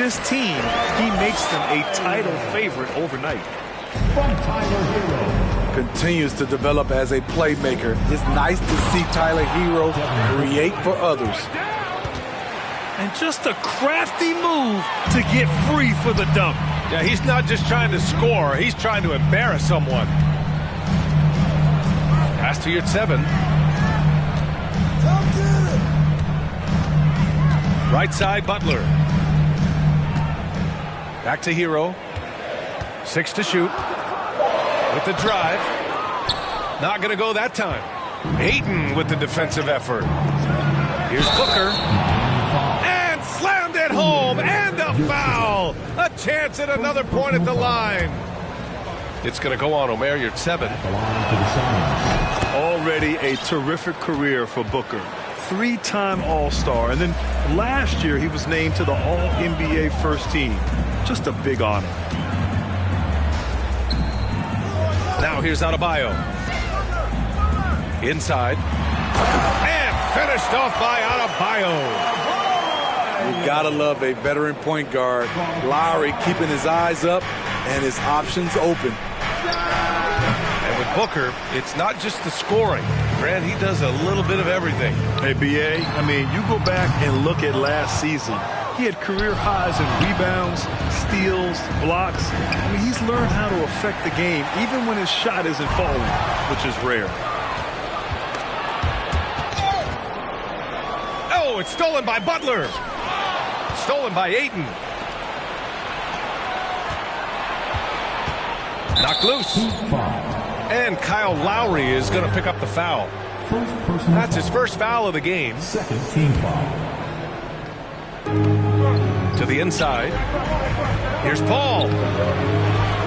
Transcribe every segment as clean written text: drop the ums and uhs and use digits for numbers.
this team, he makes them a title favorite overnight. From Tyler Hero. Continues to develop as a playmaker. It's nice to see Tyler Hero create for others. And just a crafty move to get free for the dunk. Yeah, he's not just trying to score. He's trying to embarrass someone. Pass to your 7. Right side, Butler. Back to Hero. 6 to shoot. With the drive. Not going to go that time. Ayton with the defensive effort. Here's Booker. And slammed it home. And a foul. A chance at another point at the line. It's going to go on Omer Yurtseven. Already a terrific career for Booker. 3-time All-Star. And then last year he was named to the All-NBA first team. Just a big honor. Now here's Adebayo. Inside. And finished off by Adebayo. You gotta love a veteran point guard. Lowry keeping his eyes up and his options open. And with Booker, it's not just the scoring. Grant, he does a little bit of everything. Hey, B.A., I mean, you go back and look at last season. He had career highs in rebounds, steals, blocks. I mean, he's learned how to affect the game, even when his shot isn't falling, which is rare. Oh, it's stolen by Butler. Stolen by Ayton. Knocked loose. And Kyle Lowry is going to pick up the foul. That's his first foul of the game. Second team foul. To the inside. Here's Paul.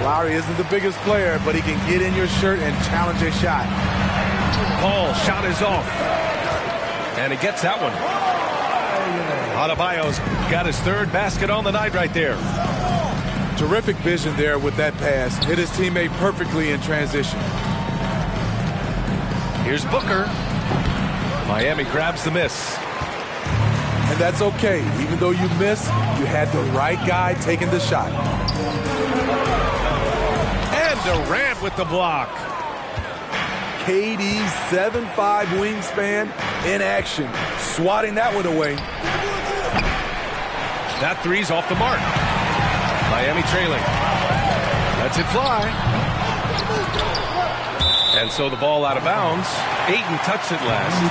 Lowry isn't the biggest player, but he can get in your shirt and challenge a shot. Paul shot is off. And he gets that one. Adebayo's got his 3rd basket on the night right there. Terrific vision there with that pass. Hit his teammate perfectly in transition. Here's Booker. Miami grabs the miss. And that's okay. Even though you miss, you had the right guy taking the shot. And Durant with the block. KD's 7'5" wingspan in action. Swatting that one away. That 3's off the mark. Miami trailing. Lets it fly. And so the ball out of bounds. Ayton touched it last.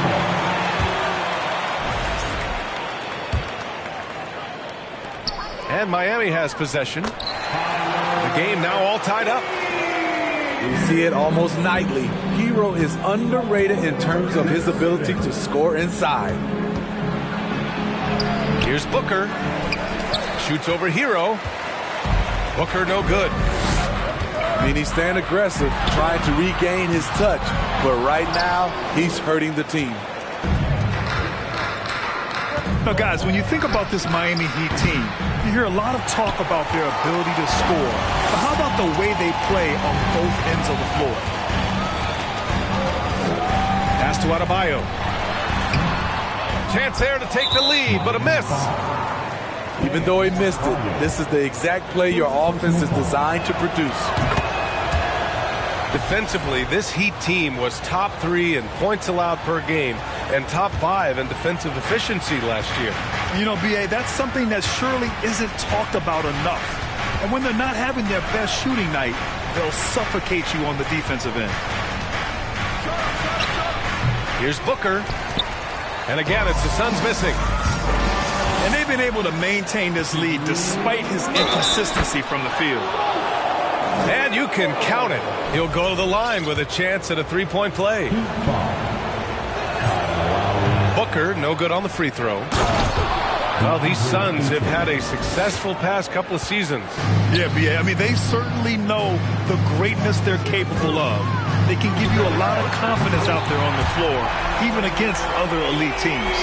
And Miami has possession. The game now all tied up. We see it almost nightly. Hero is underrated in terms of his ability to score inside. Here's Booker. Shoots over Hero. Booker no good. I mean, he's staying aggressive, trying to regain his touch. But right now, he's hurting the team. Now, guys, when you think about this Miami Heat team, you hear a lot of talk about their ability to score. But how about the way they play on both ends of the floor? Pass to Adebayo. Chance there to take the lead, but a miss. Even though he missed it, this is the exact play your offense is designed to produce. Defensively, this Heat team was top 3 in points allowed per game and top 5 in defensive efficiency last year. You know, B.A., that's something that surely isn't talked about enough. And when they're not having their best shooting night, they'll suffocate you on the defensive end. Here's Booker. And again, it's the Suns missing. And they've been able to maintain this lead despite his inconsistency from the field. And you can count it. He'll go to the line with a chance at a 3-point play. Booker, no good on the free throw. Well, these Suns have had a successful past couple of seasons. Yeah, B.A., I mean, they certainly know the greatness they're capable of. They can give you a lot of confidence out there on the floor, even against other elite teams.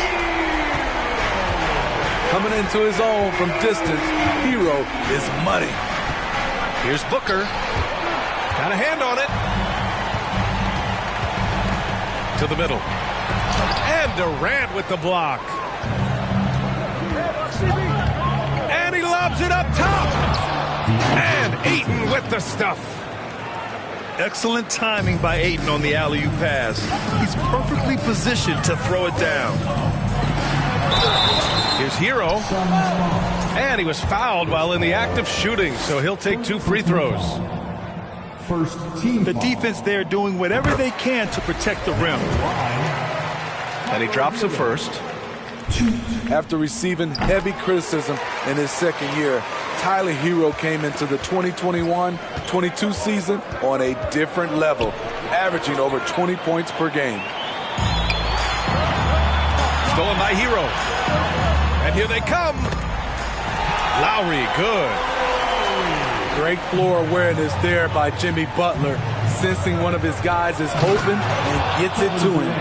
Coming into his own from distance, Hero is money. Here's Booker. Got a hand on it. To the middle. And Durant with the block. And he loves Lobs it up top. And Ayton with the stuff. Excellent timing by Ayton on the alley-oop pass. He's perfectly positioned to throw it down. Here's Hero. And he was fouled while in the act of shooting, so he'll take 2 free throws. First team The foul. defense there doing whatever they can to protect the rim. And he drops it first. After receiving heavy criticism in his second year, Tyler Hero came into the 2021-22 season on a different level, averaging over 20 points per game. Stolen by Hero. And here they come. Lowry, good. Great floor awareness there by Jimmy Butler, sensing one of his guys is open and gets it to him.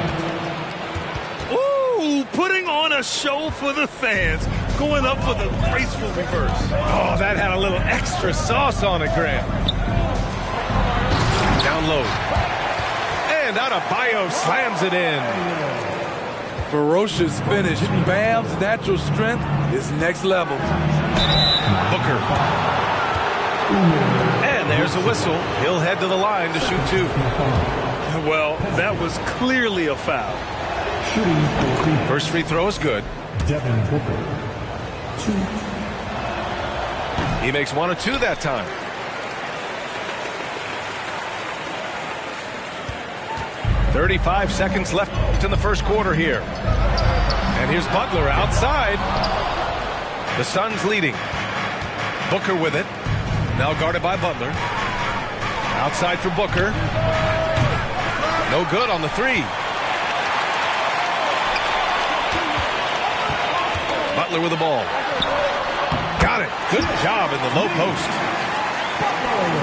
Ooh, putting on a show for the fans. Going up for the graceful reverse. Oh, that had a little extra sauce on it, Grant. Down low. And Adebayo slams it in. Ferocious finish. Bam's natural strength is next level. Booker. And there's a whistle. He'll head to the line to shoot 2. Well, that was clearly a foul. Shooting for the First free throw is good. Devin Booker. 2. He makes 1 or 2 that time. "35 seconds left in the first quarter here. And here's Butler outside. The Suns leading. Booker with it. Now guarded by Butler. Outside for Booker. No good on the 3. Butler with the ball. Got it. Good job in the low post.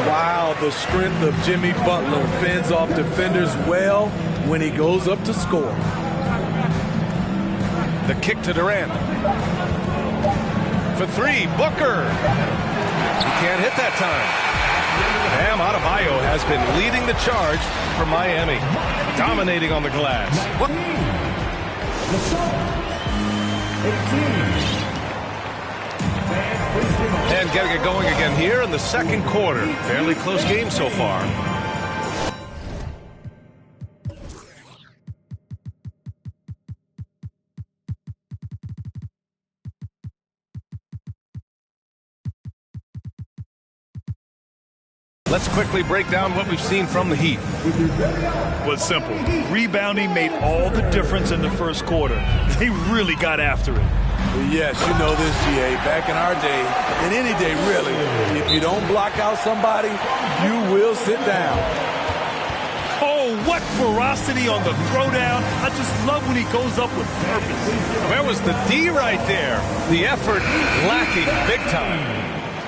Wow, the strength of Jimmy Butler fends off defenders well when he goes up to score. The kick to Durant. For 3, Booker. He can't hit that time. Bam Adebayo has been leading the charge for Miami, dominating on the glass. What? The Suns. 18. And getting it going again here in the second quarter. Fairly close game so far. Let's quickly break down what we've seen from the Heat. Was simple. Rebounding made all the difference in the first quarter. They really got after it. Well, yes, you know this, GA. Back in our day, and any day really, if you don't block out somebody, you will sit down. Oh, what ferocity on the throwdown. I just love when he goes up with purpose. Where was the D right there? The effort lacking big time.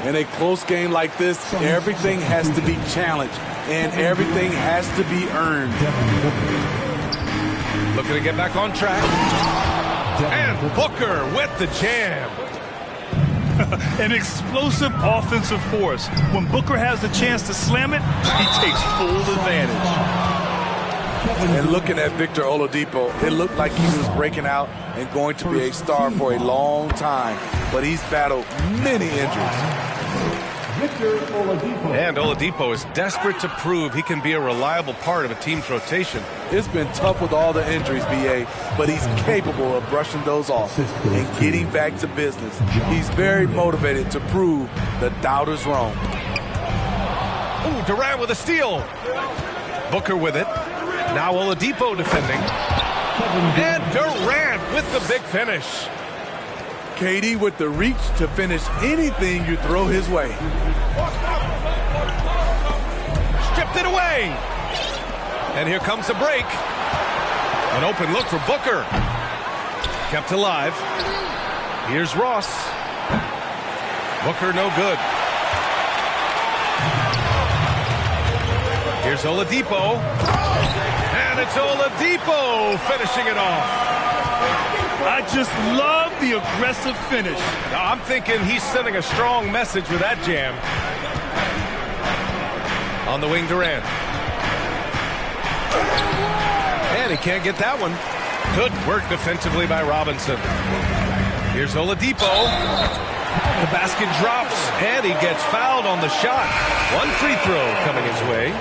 In a close game like this, everything has to be challenged, and everything has to be earned. Looking to get back on track. And Booker with the jam. An explosive offensive force. When Booker has the chance to slam it, he takes full advantage. And looking at Victor Oladipo, it looked like he was breaking out and going to be a star for a long time, but he's battled many injuries. Victor Oladipo. And Oladipo is desperate to prove he can be a reliable part of a team's rotation. It's been tough with all the injuries, BA, but he's capable of brushing those off and getting back to business. He's very motivated to prove the doubters wrong. Ooh, Durant with a steal. Booker with it. Now Oladipo defending. And Durant with the big finish. KD with the reach to finish anything you throw his way. Stripped it away. And here comes the break. An open look for Booker. Kept alive. Here's Ross. Booker no good. Here's Oladipo. And it's Oladipo finishing it off. I just love the aggressive finish. Now, I'm thinking he's sending a strong message with that jam. On the wing, Durant. And he can't get that one. Good work defensively by Robinson. Here's Oladipo. The basket drops, and he gets fouled on the shot. One free throw coming his way.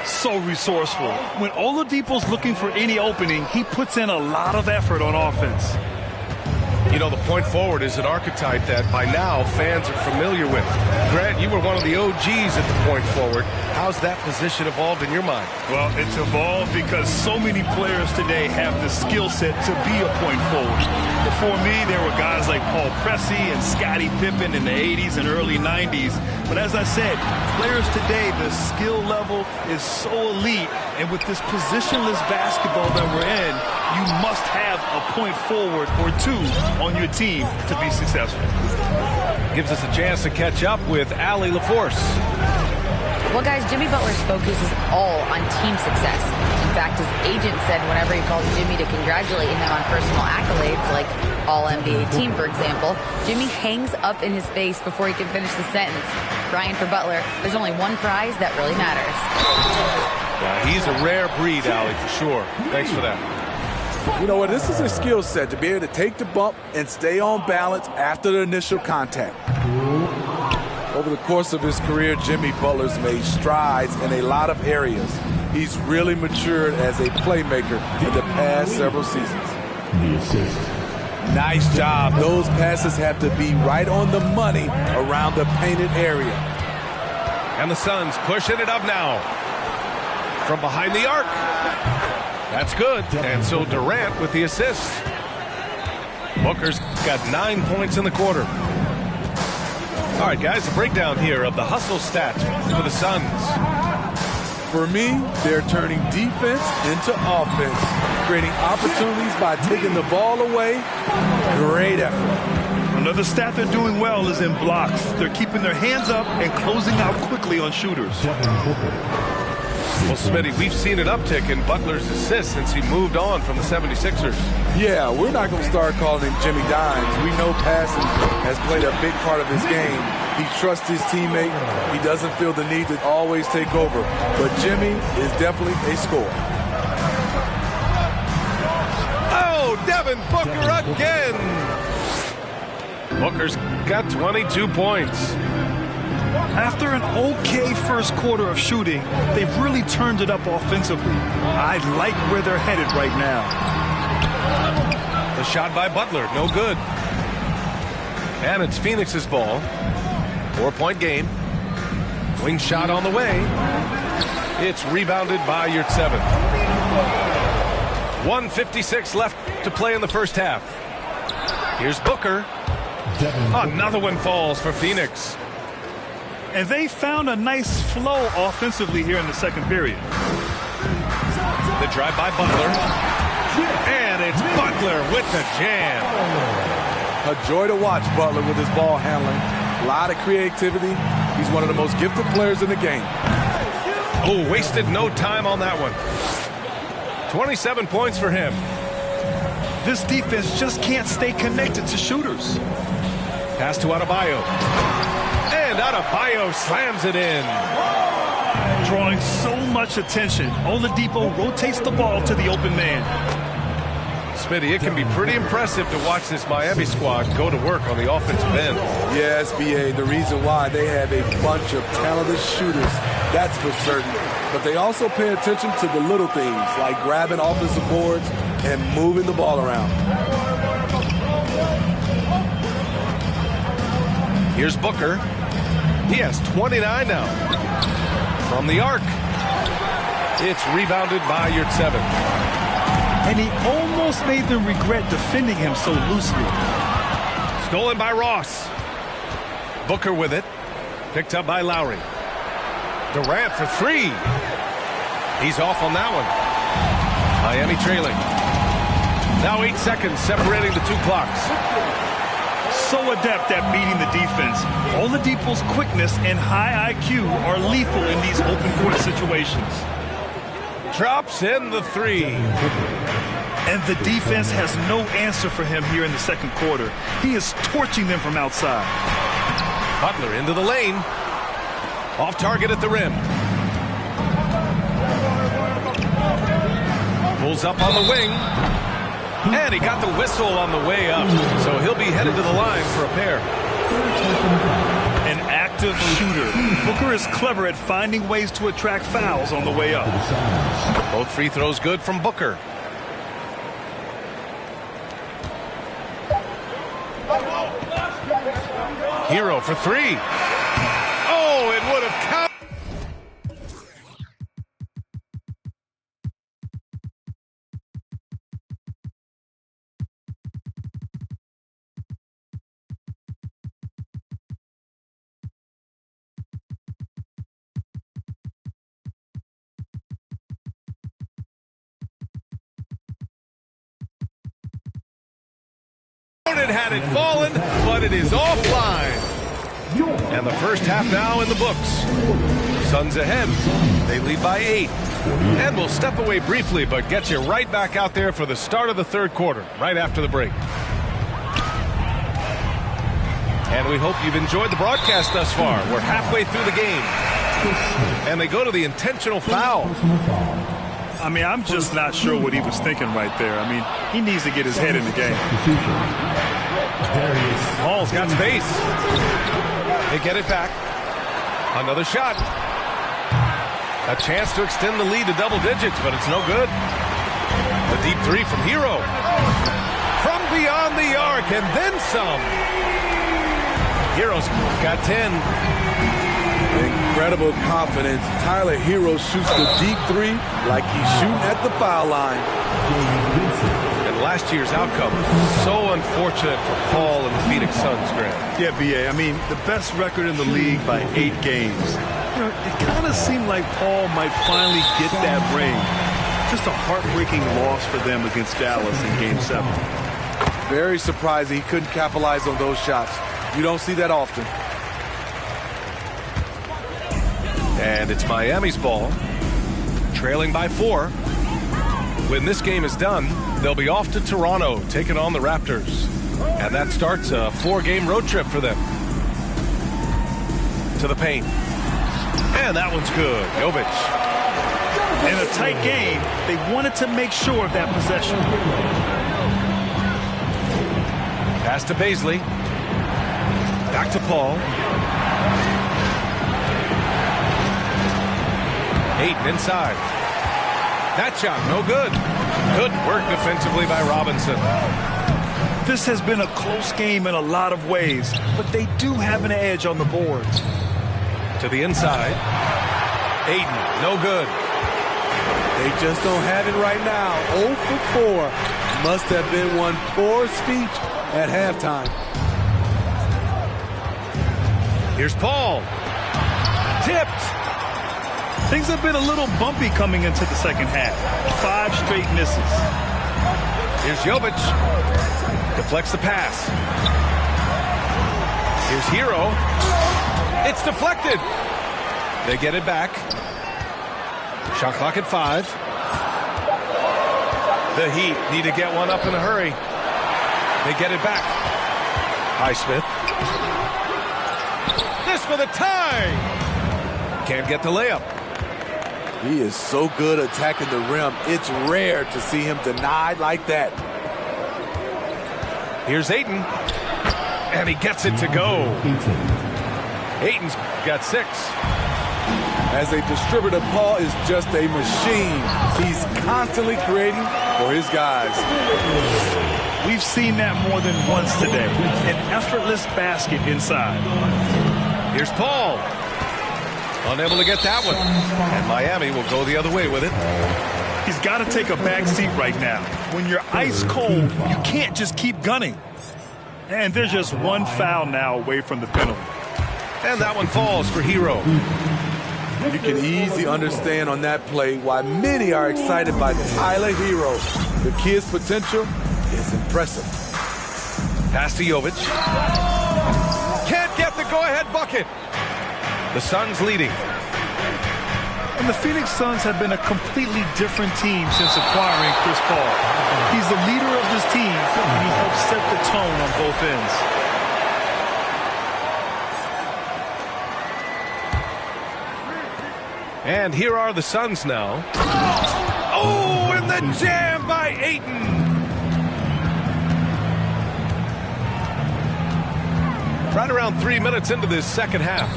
So resourceful. When Oladipo's looking for any opening, he puts in a lot of effort on offense. You know, the point forward is an archetype that by now fans are familiar with. Grant, you were one of the OGs at the point forward. How's that position evolved in your mind? Well, it's evolved because so many players today have the skill set to be a point forward. Before me, there were guys like Paul Pressey and Scottie Pippen in the 80s and early 90s. But as I said, players today, the skill level is so elite. And with this positionless basketball that we're in, you must have a point forward or two on your team to be successful. Gives us a chance to catch up with Allie LaForce. Well, guys, Jimmy Butler's focus is all on team success. In fact, his agent said whenever he calls Jimmy to congratulate him on personal accolades, like All-NBA team, for example, Jimmy hangs up in his face before he can finish the sentence. Crying for Butler, there's only one prize that really matters. Yeah, he's a rare breed, Allie, for sure. Thanks for that. You know what? This is a skill set to be able to take the bump and stay on balance after the initial contact. Over the course of his career, Jimmy Butler's made strides in a lot of areas. He's really matured as a playmaker in the past several seasons. The assist. Nice job. Those passes have to be right on the money around the painted area. And the Suns pushing it up now. From behind the arc. That's good. And so Durant with the assist. Booker's got 9 points in the quarter. All right, guys, a breakdown here of the hustle stats for the Suns. For me, they're turning defense into offense, creating opportunities by taking the ball away. Great effort. Another stat they're doing well is in blocks. They're keeping their hands up and closing out quickly on shooters. Well, Smitty, we've seen an uptick in Butler's assists since he moved on from the 76ers. Yeah, we're not going to start calling him Jimmy Dimes. We know passing has played a big part of his game. He trusts his teammate. He doesn't feel the need to always take over. But Jimmy is definitely a scorer. Oh, Devin Booker again. Booker's got 22 points. After an okay first quarter of shooting, they've really turned it up offensively. I like where they're headed right now. The shot by Butler, no good. And it's Phoenix's ball. 4-point game. Wing shot on the way. It's rebounded by Yurtseven. 1:56 left to play in the first half. Here's Booker. Another one falls for Phoenix. And they found a nice flow offensively here in the second period. The drive by Butler. And it's Butler with the jam. A joy to watch Butler with his ball handling. A lot of creativity. He's one of the most gifted players in the game. Oh, wasted no time on that one. 27 points for him. This defense just can't stay connected to shooters. Pass to Adebayo. And Adebayo slams it in. Drawing so much attention, Oladipo rotates the ball to the open man. Smitty, it can be pretty impressive to watch this Miami squad go to work on the offensive end. Yes, B.A., the reason why they have a bunch of talented shooters, that's for certain. But they also pay attention to the little things, like grabbing offensive boards and moving the ball around. Here's Booker. He has 29 now. From the arc. It's rebounded by Yurtseven. And he almost made them regret defending him so loosely. Stolen by Ross. Booker with it. Picked up by Lowry. Durant for three. He's off on that one. Miami trailing. Now 8 seconds separating the two clocks. So adept at beating the defense. Oladipo's quickness and high IQ are lethal in these open court situations. Drops in the three. And the defense has no answer for him here in the second quarter. He is torching them from outside. Butler into the lane. Off target at the rim. Pulls up on the wing. And he got the whistle on the way up, so he'll be headed to the line for a pair. An active shooter. Booker is clever at finding ways to attract fouls on the way up. Both free throws good from Booker. Hero for three. Oh, it would have counted. Had it fallen, but it is offline. And the first half now in the books. Suns ahead. They lead by 8. And we'll step away briefly, but get you right back out there for the start of the third quarter, right after the break. And we hope you've enjoyed the broadcast thus far. We're halfway through the game. And they go to the intentional foul. I mean, I'm just not sure what he was thinking right there. I mean, he needs to get his head in the game. Paul's got space. They get it back. Another shot. A chance to extend the lead to double digits, but it's no good. The deep three from Hero. From beyond the arc, and then some. Hero's got 10. Incredible confidence. Tyler Hero shoots the deep three like he's shooting at the foul line. And last year's outcome, so unfortunate for Paul and the Phoenix Suns, Grant. Yeah, B.A., I mean, the best record in the league by 8 games. You know, it kind of seemed like Paul might finally get that ring. Just a heartbreaking loss for them against Dallas in Game 7. Very surprising he couldn't capitalize on those shots. You don't see that often. And it's Miami's ball, trailing by 4. When this game is done, they'll be off to Toronto, taking on the Raptors. And that starts a 4-game road trip for them. To the paint. And that one's good. Jovic. In a tight game, they wanted to make sure of that possession. Pass to Baisley. Back to Paul. Ayton inside. That shot, no good. Good work defensively by Robinson. This has been a close game in a lot of ways, but they do have an edge on the boards. To the inside. Ayton, no good. They just don't have it right now. 0 for 4. Must have been one poor speech at halftime. Here's Paul. Tipped. Things have been a little bumpy coming into the second half. 5 straight misses. Here's Jovic. Deflects the pass. Here's Hero. It's deflected. They get it back. Shot clock at 5. The Heat need to get one up in a hurry. They get it back. Highsmith. This for the tie. Can't get the layup. He is so good attacking the rim. It's rare to see him denied like that. Here's Ayton. And he gets it to go. Ayton's got 6. As a distributor, Paul is just a machine. He's constantly creating for his guys. We've seen that more than once today. An effortless basket inside. Here's Paul. Unable to get that one. And Miami will go the other way with it. He's got to take a back seat right now. When you're ice cold, you can't just keep gunning. And there's just one foul now away from the penalty. And that one falls for Hero. You can easily understand on that play why many are excited by Tyler Hero. The kid's potential is impressive. Pass to Jovic. Can't get the go-ahead bucket. The Suns leading. And the Phoenix Suns have been a completely different team since acquiring Chris Paul. He's the leader of this team, and he helps set the tone on both ends. And here are the Suns now. Oh, and the jam by Ayton. Right around 3 minutes into this second half.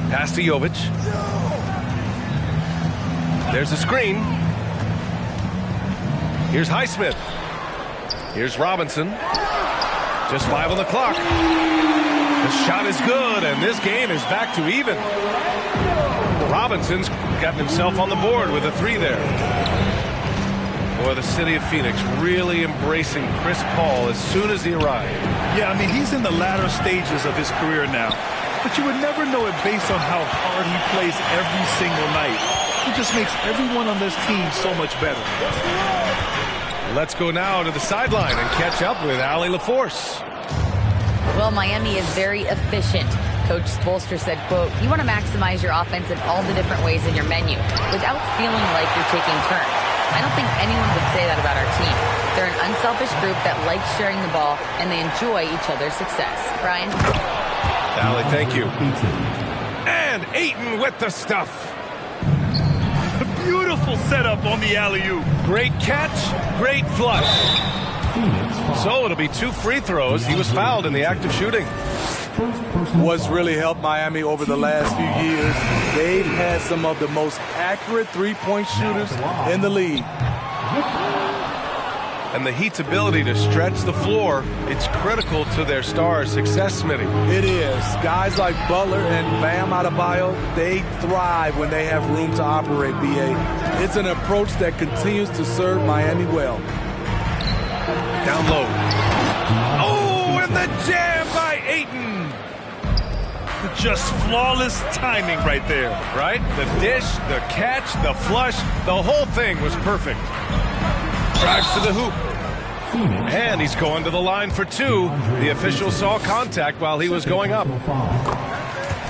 Pass to Jovic. There's a screen. Here's Highsmith. Here's Robinson. Just 5 on the clock. The shot is good, and this game is back to even. Robinson's gotten himself on the board with a 3 there. Boy, the city of Phoenix really embracing Chris Paul as soon as he arrived. Yeah, I mean, he's in the latter stages of his career now. But you would never know it based on how hard he plays every single night. He just makes everyone on this team so much better. Let's go now to the sideline and catch up with Allie LaForce. Well, Miami is very efficient. Coach Spoelstra said, quote, "You want to maximize your offense in all the different ways in your menu without feeling like you're taking turns." I don't think anyone would say that about our team. They're an unselfish group that likes sharing the ball, and they enjoy each other's success. Brian? Allie, thank you. And Ayton with the stuff. Beautiful setup on the alley-oop. Great catch, great flush. So it'll be 2 free throws. He was fouled in the act of shooting. What's really helped Miami over the last few years, they've had some of the most accurate three-point shooters in the league. And the Heat's ability to stretch the floor, it's critical to their stars' success, Smitty. It is. Guys like Butler and Bam Adebayo, they thrive when they have room to operate, B.A. It's an approach that continues to serve Miami well. Down low. Oh, and the jam by Ayton. Just flawless timing right there. Right? The dish, the catch, the flush, the whole thing was perfect. Drives to the hoop. And he's going to the line for 2. The official saw contact while he was going up.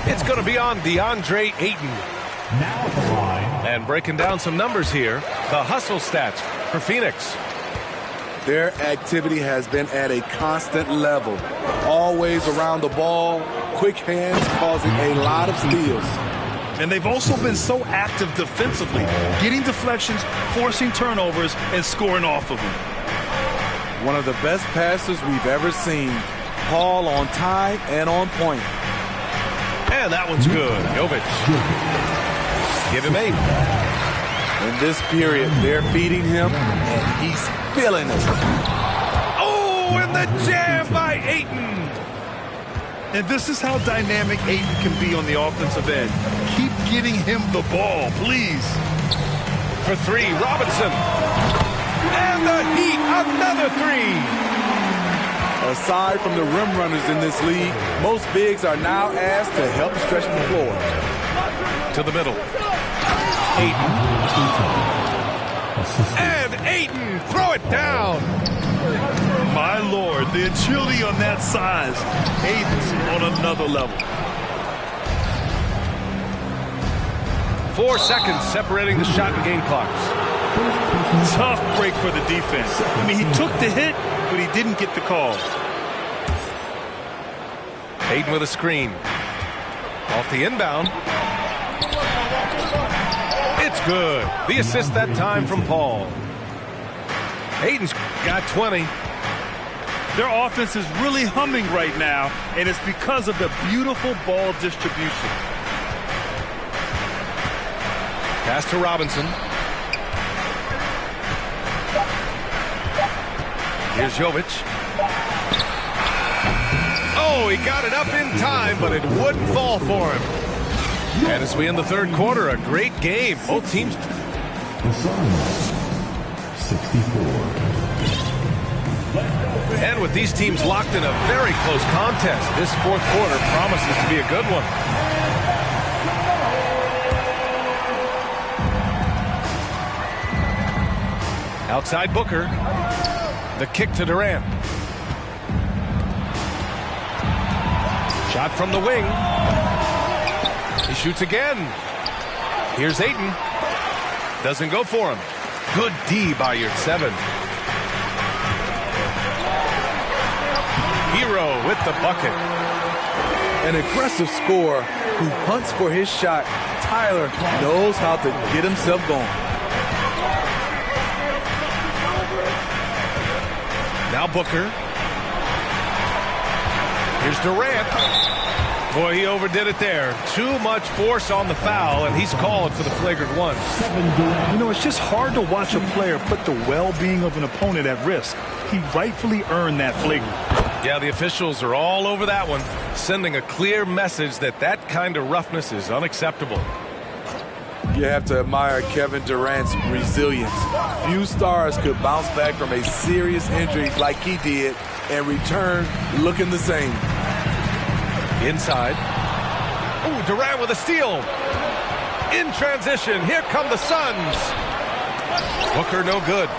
It's going to be on DeAndre Ayton. Now at the line. And breaking down some numbers here, the hustle stats for Phoenix. Their activity has been at a constant level. Always around the ball, quick hands causing a lot of steals. And they've also been so active defensively, getting deflections, forcing turnovers, and scoring off of them. One of the best passes we've ever seen. Paul on time and on point. And that one's good. Jovic. Give him 8. In this period, they're feeding him, and he's feeling it. Oh, and the jam by Ayton. And this is how dynamic Ayton can be on the offensive end. Keep getting him the ball, please. For 3, Robinson. And the Heat, another 3. Aside from the rim runners in this league, most bigs are now asked to help stretch the floor. To the middle. Ayton. And Ayton, throw it down. My Lord, the agility on that size. Ayton's on another level. 4 seconds separating the shot and game clocks. Tough break for the defense. I mean, he took the hit, but he didn't get the call. Ayton with a screen. Off the inbound. It's good. The assist that time from Paul. Ayton's got 20. Their offense is really humming right now, and it's because of the beautiful ball distribution. Pass to Robinson. Here's Jovic. Oh, he got it up in time, but it wouldn't fall for him. And as we end the third quarter, a great game. Both teams. The Suns, 64. And with these teams locked in a very close contest, this fourth quarter promises to be a good one. Outside Booker. The kick to Durant. Shot from the wing. He shoots again. Here's Ayton. Doesn't go for him. Good D by Yurtseven. Hero with the bucket. An aggressive scorer who hunts for his shot. Tyler knows how to get himself going. Now Booker. Here's Durant. Boy, he overdid it there. Too much force on the foul, and he's called for the flagrant one. You know, it's just hard to watch a player put the well-being of an opponent at risk. He rightfully earned that flagrant. Yeah, the officials are all over that one, sending a clear message that that kind of roughness is unacceptable. You have to admire Kevin Durant's resilience. Few stars could bounce back from a serious injury like he did and return looking the same. Inside. Ooh, Durant with a steal. In transition, here come the Suns. Booker no good.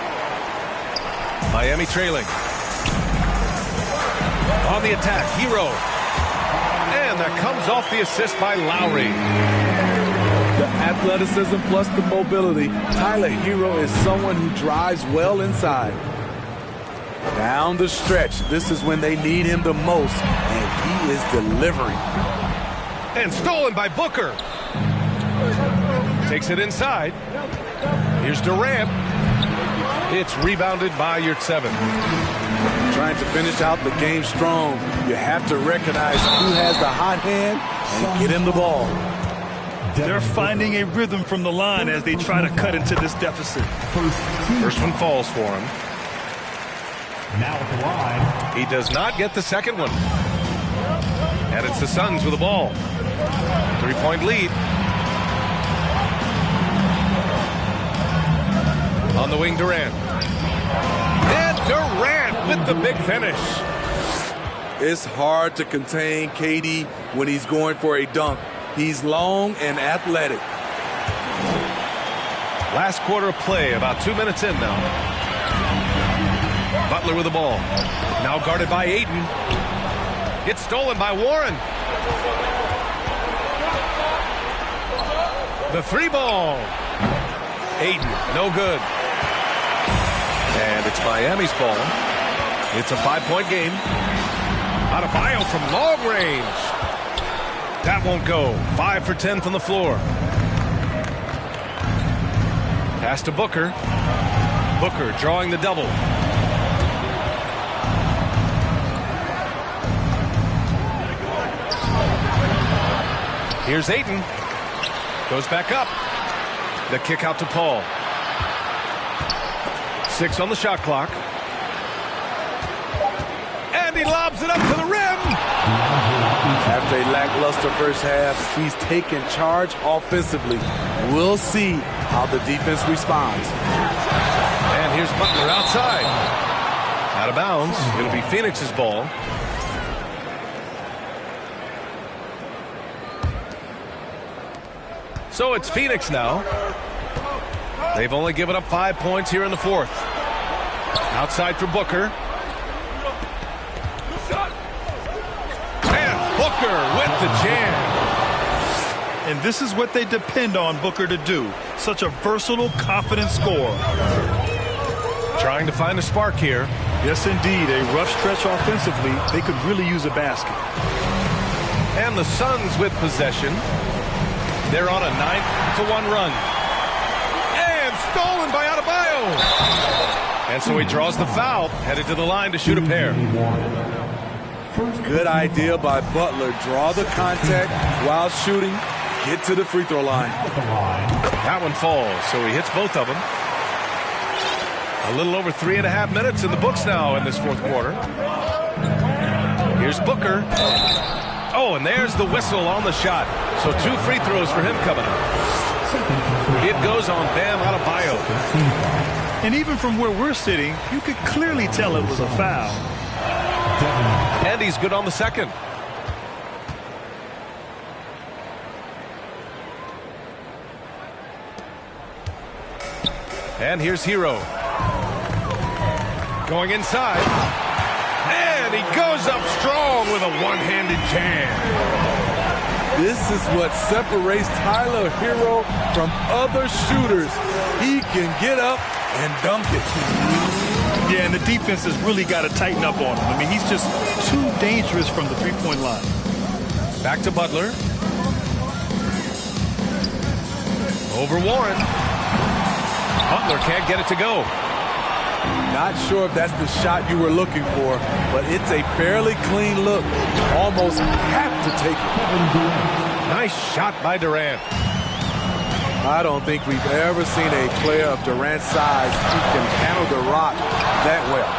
Miami trailing. On the attack, Hero. And that comes off the assist by Lowry. The athleticism plus the mobility. Tyler Hero is someone who drives well inside. Down the stretch, this is when they need him the most, and he is delivering. And stolen by Booker. Takes it inside. Here's Durant. It's rebounded by Yurtseven. Trying to finish out the game strong, you have to recognize who has the hot hand and get him the ball. They're finding a rhythm from the line as they try to cut into this deficit. First one falls for him. Now at the line. He does not get the second one. And it's the Suns with the ball. 3-point lead. On the wing, Durant. And Durant with the big finish. It's hard to contain KD when he's going for a dunk. He's long and athletic. Last quarter of play, about 2 minutes in now. Butler with the ball. Now guarded by Ayton. It's stolen by Warren. The three ball. Ayton, no good. And it's Miami's ball. It's a 5-point game. Adebayo from long range. That won't go. 5 for 10 from the floor. Pass to Booker. Booker drawing the double. Here's Ayton. Goes back up. The kick out to Paul. 6 on the shot clock. And he lobs it up to the rim. After a lackluster first half, he's taken charge offensively. We'll see how the defense responds. And here's Butler outside. Out of bounds. It'll be Phoenix's ball. So it's Phoenix now. They've only given up 5 points here in the fourth. Outside for Booker. And Booker with the jam. And this is what they depend on Booker to do. Such a versatile, confident scorer. Trying to find a spark here. Yes, indeed. A rough stretch offensively. They could really use a basket. And the Suns with possession. They're on a 9-1 run. And stolen by Adebayo. And so he draws the foul, headed to the line to shoot a pair. Good idea by Butler. Draw the contact while shooting. Get to the free throw line. That one falls, so he hits both of them. A little over 3.5 minutes in the books now in this fourth quarter. Here's Booker. Oh, and there's the whistle on the shot. So 2 free throws for him coming up. It goes on Bam Adebayo. And even from where we're sitting, you could clearly tell it was a foul. And he's good on the second. And here's Hero. Going inside. And he goes up strong with a one-handed jam. This is what separates Tyler Hero from other shooters. He can get up and dunk it. Yeah, and the defense has really got to tighten up on him. I mean, he's just too dangerous from the three-point line. Back to Butler. Over Warren. Butler can't get it to go. Not sure if that's the shot you were looking for, but it's a fairly clean look. Almost have to take it. Nice shot by Durant. I don't think we've ever seen a player of Durant's size who can handle the rock that well.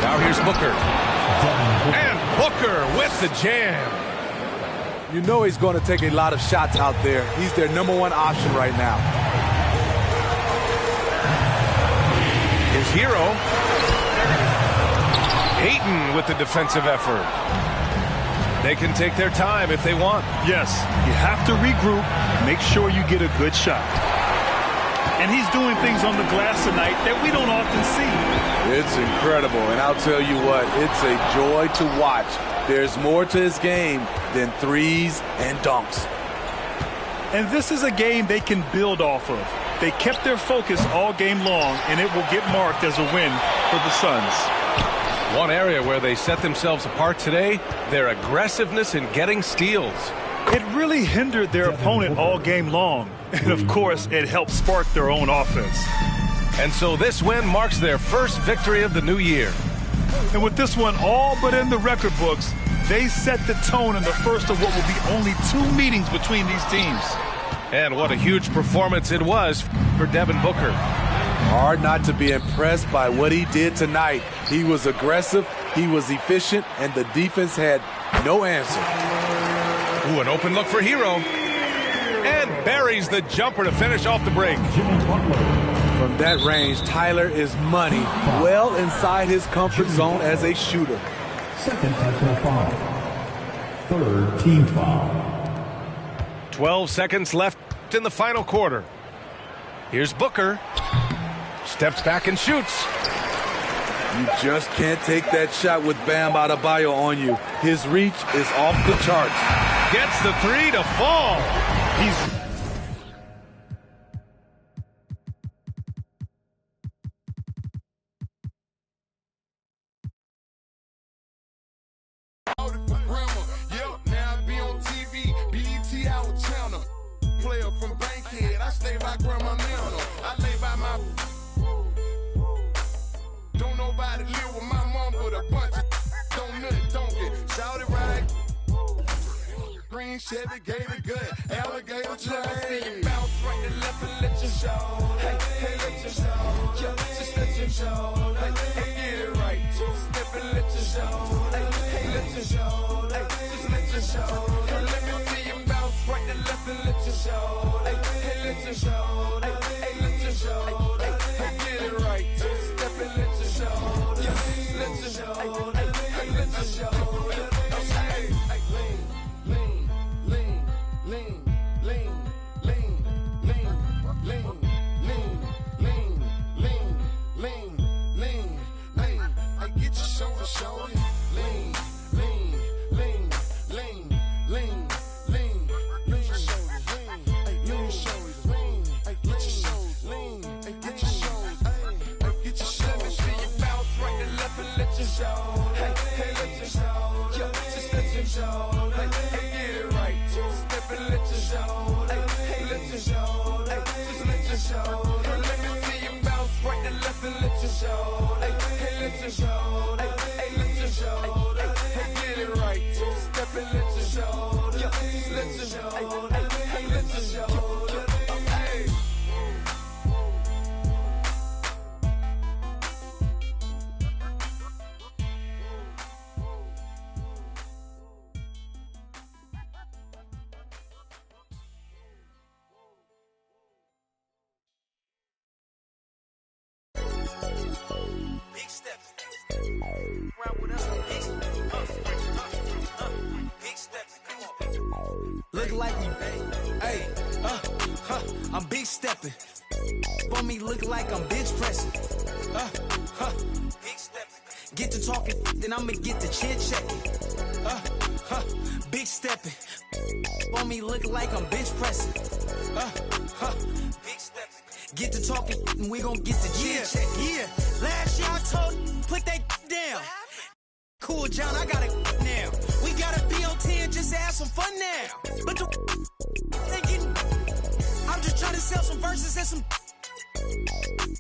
Now here's Booker. And Booker with the jam. You know he's going to take a lot of shots out there. He's their #1 option right now. His hero. Ayton with the defensive effort. They can take their time if they want. Yes, you have to regroup, make sure you get a good shot. And he's doing things on the glass tonight that we don't often see. It's incredible, and I'll tell you what, it's a joy to watch. There's more to his game than threes and dunks. And this is a game they can build off of. They kept their focus all game long, and it will get marked as a win for the Suns. One area where they set themselves apart today, their aggressiveness in getting steals. It really hindered their opponent all game long. And, of course, it helped spark their own offense. And so this win marks their first victory of the new year. And with this one all but in the record books, they set the tone in the first of what will be only 2 meetings between these teams. And what a huge performance it was for Devin Booker. Hard not to be impressed by what he did tonight. He was aggressive, he was efficient, and the defense had no answer. Ooh, an open look for Hero. And buries the jumper to finish off the break. From that range, Tyler is money, well inside his comfort zone as a shooter. Second personal foul. Third team foul. 12 seconds left in the final quarter. Here's Booker. Steps back and shoots. You just can't take that shot with Bam Adebayo on you. His reach is off the charts. Gets the 3 to fall. He's... Chevy gave it good, alligator chain. Bounce right to left and let your show. Hey, hey, let your show. Yeah, just let your show. Hey, hey, get it right. Step and let your show. Hey, hey, let your show. Hey, just let your show. Hey, let me see you bounce right to left and let your show. Hey, hey, let your show. Hey, hey, let your show. Hey, hey, get it right. Step and let your show. Yeah, just let your show. Hey, hey, let your show. Look like we, hey, I'm big stepping. For me, look like I'm bench pressing. Big stepping. Get to talking, then I'ma get the chin checking. Big stepping. For me, look like I'm bench pressing. Big stepping. Get to talking, and we gon' get the chin checking. Yeah, last year I told you, put that down. Cool, John, I got it now. We gotta be on 10 just to have some fun now. But the thinking, I'm just trying to to sell some verses and some.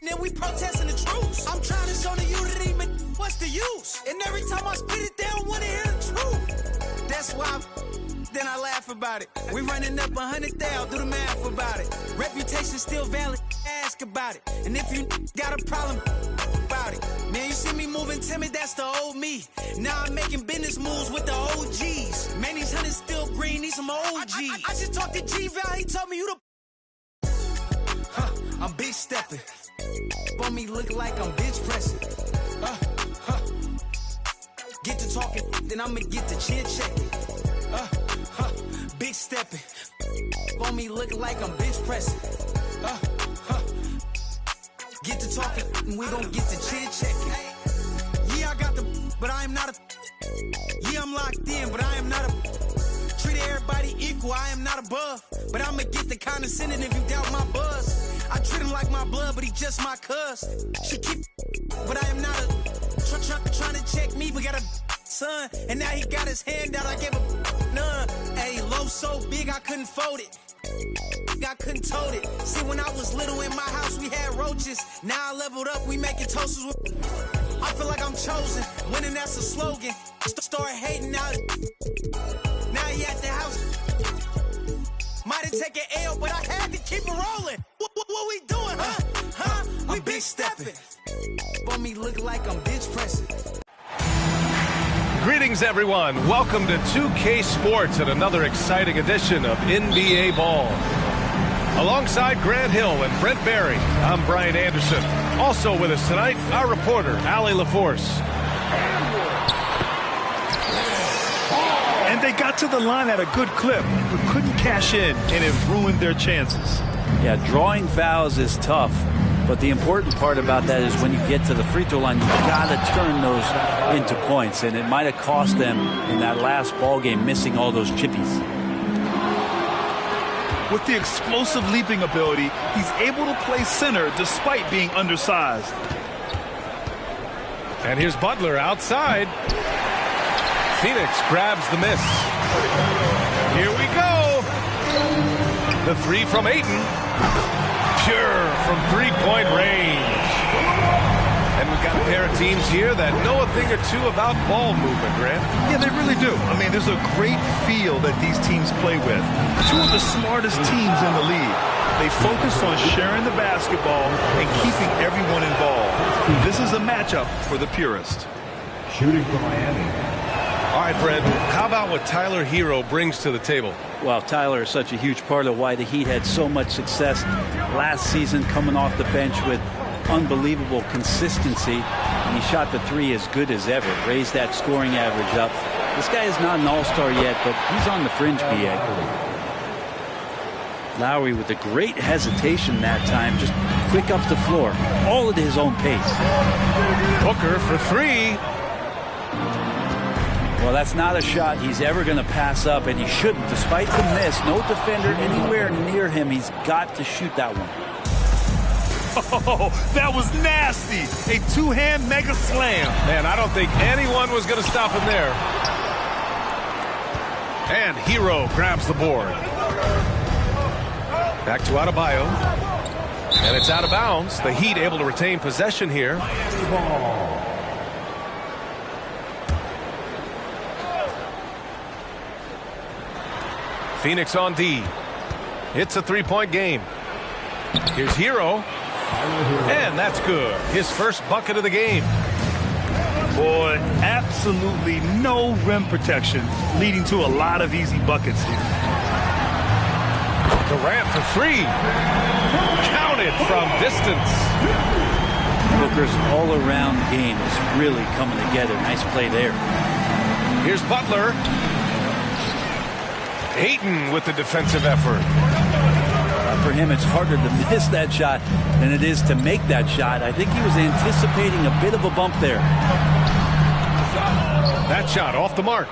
Then we protesting the truth. I'm trying to show the unity, but what's the use? And every time I spit it, they don't want to hear the truth. That's why then I laugh about it. We running up 100,000, do the math about it. Reputation still valid, ask about it. And if you got a problem about it, man, you see me moving timid, that's the old me. Now I'm making business moves with the OGs. Man, these hunters still green, need some OGs. I just talked to G-Val, he told me you the. I'm big stepping. On me look like I'm bench pressing. Get to talking, then I'ma get to chin checking. Big stepping. On me look like I'm bench pressing. Get to talking, and we gon' get to chin checking. Yeah, I got the, but I am not a. Yeah, I'm locked in, but I am not a. Treat everybody equal, I am not above. But I'ma get the condescending if you doubt my buzz. I treat him like my blood, but he just my cuz. She keep, but I am not a. Trying to check me, but got a son. And now he got his hand out, I gave a none. Hey, low so big, I couldn't fold it. I couldn't tote it. See, when I was little in my house, we had roaches. Now I leveled up, we making toasters with. I feel like I'm chosen. Winning, that's a slogan. Start hating out. Now he at the house. Might have taken L, but I had to keep it rolling. What we doing, huh? We big stepping. On me look like I'm bench pressing. Greetings, everyone. Welcome to 2K Sports and another exciting edition of NBA Ball. Alongside Grant Hill and Brent Barry, I'm Brian Anderson. Also with us tonight, our reporter, Allie LaForce. And they got to the line at a good clip, but couldn't cash in, and it ruined their chances. Yeah, drawing fouls is tough, but the important part about that is when you get to the free throw line, you've got to turn those into points, and it might have cost them in that last ball game missing all those chippies. With the explosive leaping ability, he's able to play center despite being undersized. And here's Butler outside. Phoenix grabs the miss. Here we go. The three from Ayton. Pure from three-point range. And we've got a pair of teams here that know a thing or two about ball movement, Grant. Yeah, they really do. I mean, there's a great feel that these teams play with. Two of the smartest teams in the league. They focus on sharing the basketball and keeping everyone involved. This is a matchup for the purist. Shooting for Miami. All right, Brent, how about what Tyler Hero brings to the table? Well, Tyler is such a huge part of why the Heat had so much success last season, coming off the bench with unbelievable consistency. And he shot the three as good as ever, raised that scoring average up. This guy is not an all-star yet, but he's on the fringe, BA. Lowry with a great hesitation that time, just quick up the floor, all at his own pace. Booker for three. Well, that's not a shot he's ever going to pass up, and he shouldn't. Despite the miss, no defender anywhere near him. He's got to shoot that one. Oh, that was nasty. A two-hand mega slam. Man, I don't think anyone was going to stop him there. And Hero grabs the board. Back to Adebayo. And it's out of bounds. The Heat able to retain possession here. Phoenix on D. It's a three-point game. Here's Hero. And that's good. His first bucket of the game. Boy, absolutely no rim protection, leading to a lot of easy buckets here. Durant for three. Counted from distance. Booker's all-around game is really coming together. Nice play there. Here's Butler. Ayton with the defensive effort. For him, it's harder to miss that shot than it is to make that shot. I think he was anticipating a bit of a bump there. That shot off the mark.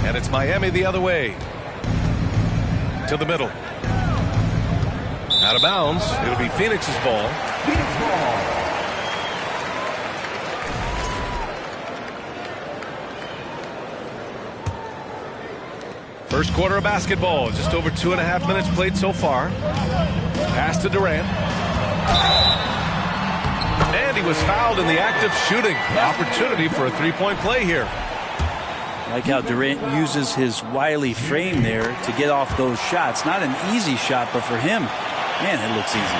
And it's Miami the other way. To the middle. Out of bounds. It'll be Phoenix's ball. Phoenix ball. First quarter of basketball. Just over 2.5 minutes played so far. Pass to Durant. And he was fouled in the act of shooting. Opportunity for a three-point play here. Like how Durant uses his wily frame there to get off those shots. Not an easy shot, but for him, man, it looks easy.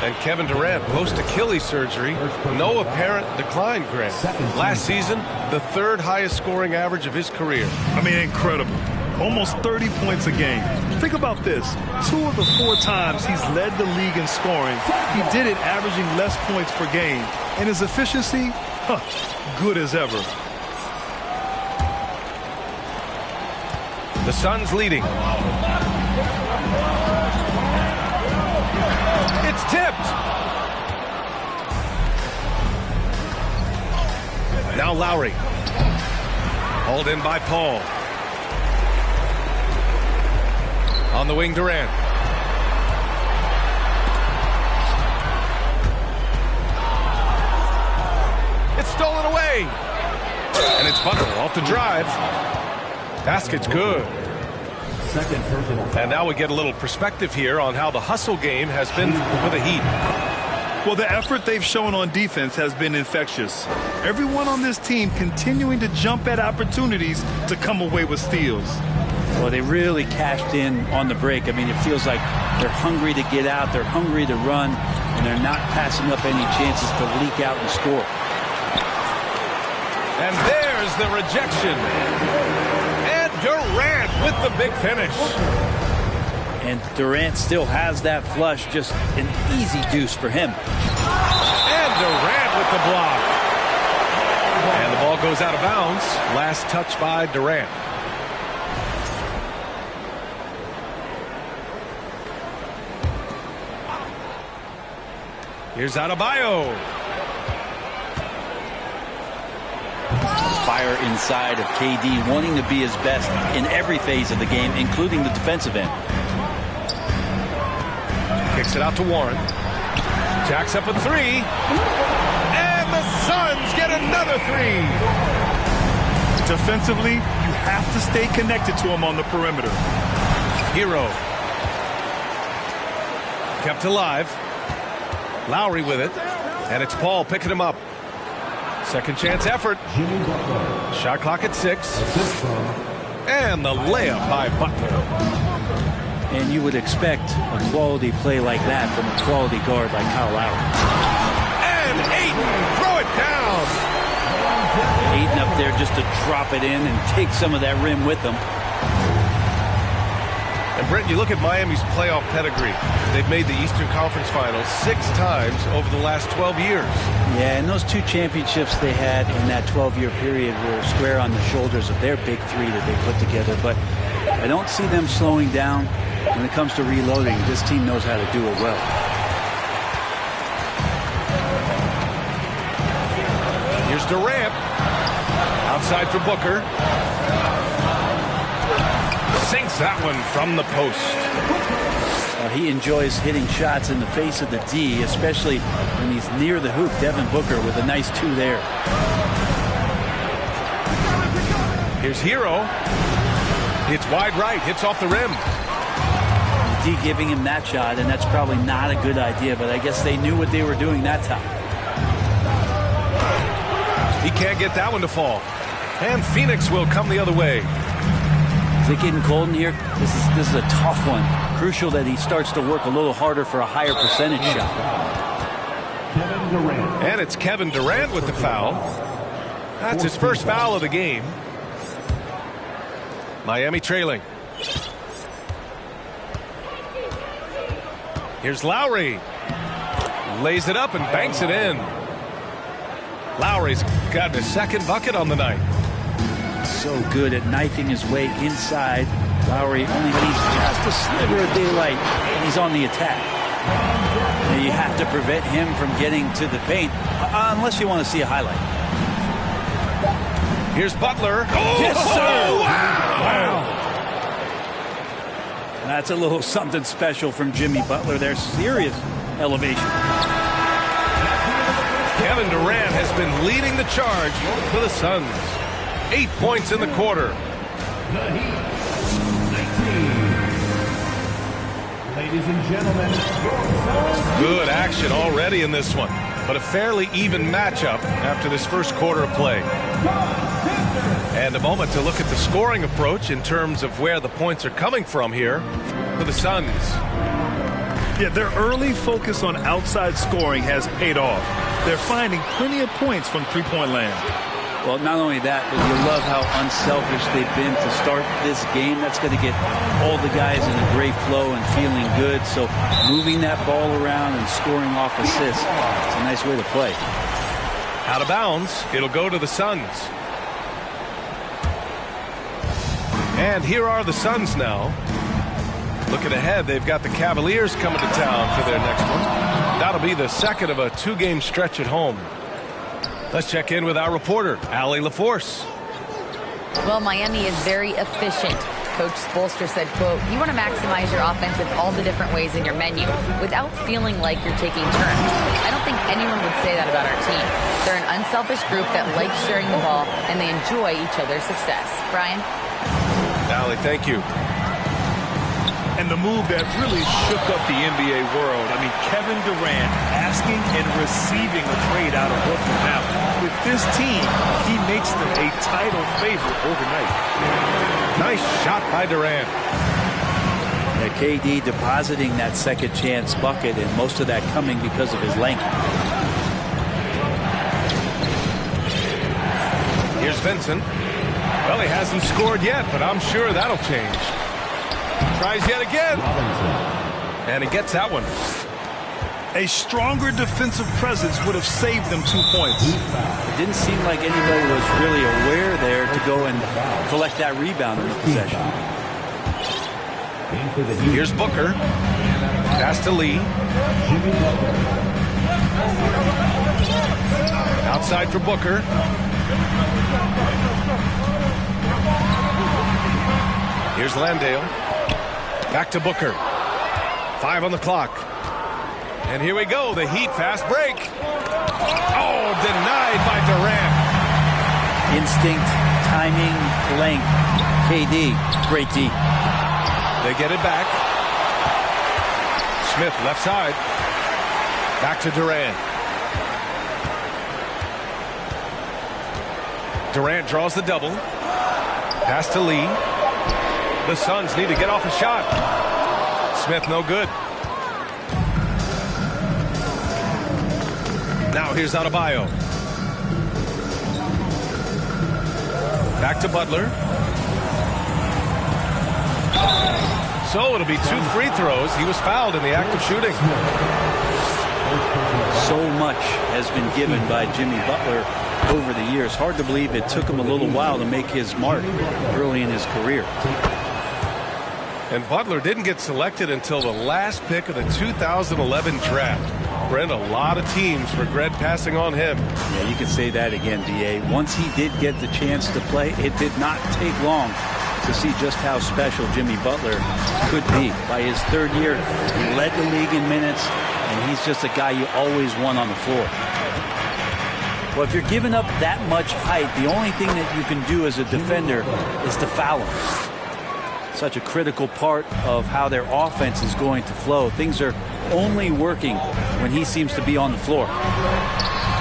And Kevin Durant, post-Achilles surgery, no apparent decline, Grant. Last season, the third highest scoring average of his career. I mean, incredible. Almost 30 points a game. Think about this. 2 of the 4 times he's led the league in scoring, he did it averaging less points per game. And his efficiency, good as ever. The Suns leading. It's tipped. Now Lowry. Hauled in by Paul. On the wing, Durant. It's stolen away. And it's Butler off the drive. Basket's good. Second personal. And now we get a little perspective here on how the hustle game has been for the Heat. Well, the effort they've shown on defense has been infectious. Everyone on this team continuing to jump at opportunities to come away with steals. Well, they really cashed in on the break. I mean, it feels like they're hungry to get out, they're hungry to run, and they're not passing up any chances to leak out and score. And there's the rejection. And Durant with the big finish. And Durant still has that flush, just an easy deuce for him. And Durant with the block. And the ball goes out of bounds. Last touch by Durant. Here's Adebayo. Fire inside of KD, wanting to be his best in every phase of the game, including the defensive end. Kicks it out to Warren. Jacks up a 3. And the Suns get another 3. Defensively, you have to stay connected to him on the perimeter. Hero. Kept alive. Lowry with it. And it's Paul picking him up. Second chance effort. Shot clock at 6. And the layup by Butler. And you would expect a quality play like that from a quality guard like Kyle Lowry. And Ayton, throw it down. Ayton up there just to drop it in and take some of that rim with them. And Brent, you look at Miami's playoff pedigree. They've made the Eastern Conference Finals 6 times over the last 12 years. Yeah, and those 2 championships they had in that 12-year period were square on the shoulders of their big 3 that they put together. But I don't see them slowing down when it comes to reloading. This team knows how to do it well. Here's Durant. Outside for Booker. Sinks that one from the post. He enjoys hitting shots in the face of the D, especially when he's near the hoop. Devin Booker with a nice 2 there. Here's Hero. Hits wide right, hits off the rim. D giving him that shot, and that's probably not a good idea, but I guess they knew what they were doing that time. He can't get that one to fall. And Phoenix will come the other way. Is it getting cold in here? This is a tough one. Crucial that he starts to work a little harder for a higher percentage shot. Kevin Durant. And it's Kevin Durant with the foul. That's his first foul of the game. Miami trailing. Here's Lowry. Lays it up and banks it in. Lowry's got his second bucket on the night. So good at knifing his way inside. Lowry only needs just a sliver of daylight, and he's on the attack. Now you have to prevent him from getting to the paint, unless you want to see a highlight. Here's Butler. Oh, yes, sir! Wow! That's a little something special from Jimmy Butler. There's serious elevation. Kevin Durant has been leading the charge for the Suns. 8 points in the quarter. Ladies and gentlemen, Good action already in this one, but a fairly even matchup after this first quarter of play. And a moment to look at the scoring approach in terms of where the points are coming from here for the Suns. Yeah, their early focus on outside scoring has paid off. They're finding plenty of points from three-point land. Well, not only that, but you love how unselfish they've been to start this game. That's going to get all the guys in a great flow and feeling good. So moving that ball around and scoring off assists, it's a nice way to play. Out of bounds, it'll go to the Suns. And here are the Suns now. Looking ahead, they've got the Cavaliers coming to town for their next one. That'll be the second of a two-game stretch at home. Let's check in with our reporter, Allie LaForce. Well, Miami is very efficient. Coach Spoelstra said, quote, "You want to maximize your offense in all the different ways in your menu without feeling like you're taking turns." I don't think anyone would say that about our team. They're an unselfish group that likes sharing the ball, and they enjoy each other's success. Brian? Allie, thank you. And the move that really shook up the NBA world. I mean, Kevin Durant asking and receiving a trade out of Brooklyn. Now, with this team, he makes them a title favorite overnight. Nice shot by Durant. Yeah, KD depositing that second chance bucket, and most of that coming because of his length. Here's Vincent. Well, he hasn't scored yet, but I'm sure that'll change. Tries yet again. And he gets that one. A stronger defensive presence would have saved them 2 points. It didn't seem like anybody was really aware there to go and collect that rebound in the possession. Here's Booker. Pass to Lee. Outside for Booker. Here's Landale. Back to Booker. 5 on the clock. And here we go. The Heat fast break. Oh, denied by Durant. Instinct, timing, length. KD, great D. They get it back. Smith left side. Back to Durant. Durant draws the double. Pass to Lee. The Suns need to get off a shot. Smith no good. Now here's Adebayo. Back to Butler. So it'll be 2 free throws. He was fouled in the act of shooting. So much has been given by Jimmy Butler over the years. Hard to believe it took him a little while to make his mark early in his career. And Butler didn't get selected until the last pick of the 2011 draft. Brent, a lot of teams regret passing on him. Yeah, you can say that again, D.A. Once he did get the chance to play, it did not take long to see just how special Jimmy Butler could be. By his third year, he led the league in minutes, and he's just a guy you always want on the floor. Well, if you're giving up that much height, the only thing that you can do as a defender is to foul him. Such a critical part of how their offense is going to flow. Things are only working when he seems to be on the floor.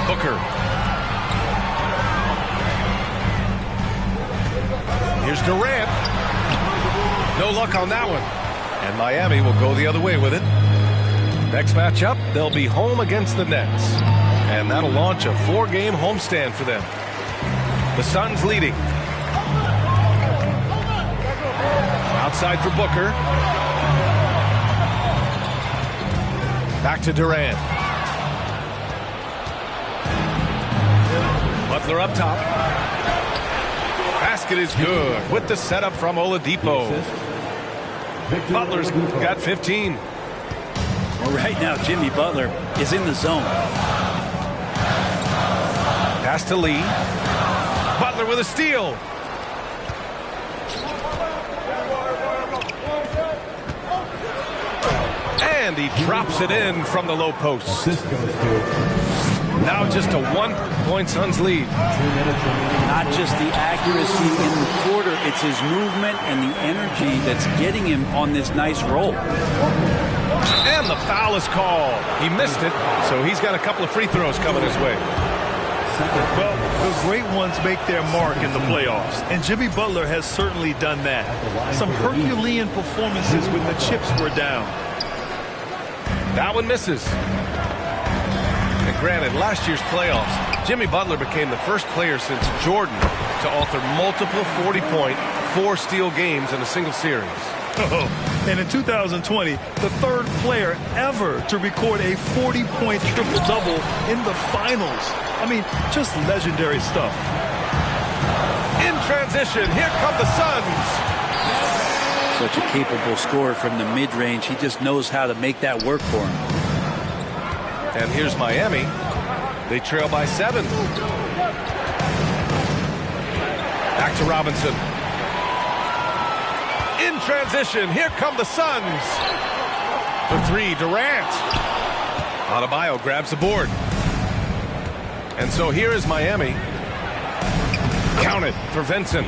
Booker. Here's Durant. No luck on that one. And Miami will go the other way with it. Next matchup, they'll be home against the Nets. And that'll launch a 4-game homestand for them. The Suns leading. Outside for Booker. Back to Durant. Butler up top. Basket is good with the setup from Oladipo. Butler's got 15. Well, right now, Jimmy Butler is in the zone. Pass to Lee. Butler with a steal. And he drops it in from the low post. Now just a 1-point Suns lead. Not just the accuracy in the quarter, it's his movement and the energy that's getting him on this nice roll. And the foul is called. He missed it, so he's got a couple of free throws coming his way. Well, the great ones make their mark in the playoffs, and Jimmy Butler has certainly done that. Some Herculean performances when the chips were down. That one misses. And granted, last year's playoffs, Jimmy Butler became the first player since Jordan to author multiple 40-point, 4-steal games in a single series. Oh, and in 2020, the third player ever to record a 40-point triple-double in the finals. I mean, just legendary stuff. In transition, here come the Suns. Such a capable scorer from the mid-range. He just knows how to make that work for him. And here's Miami. They trail by 7. Back to Robinson. In transition, here come the Suns. For 3, Durant. Adebayo grabs the board. And so here is Miami. Counted for Vincent.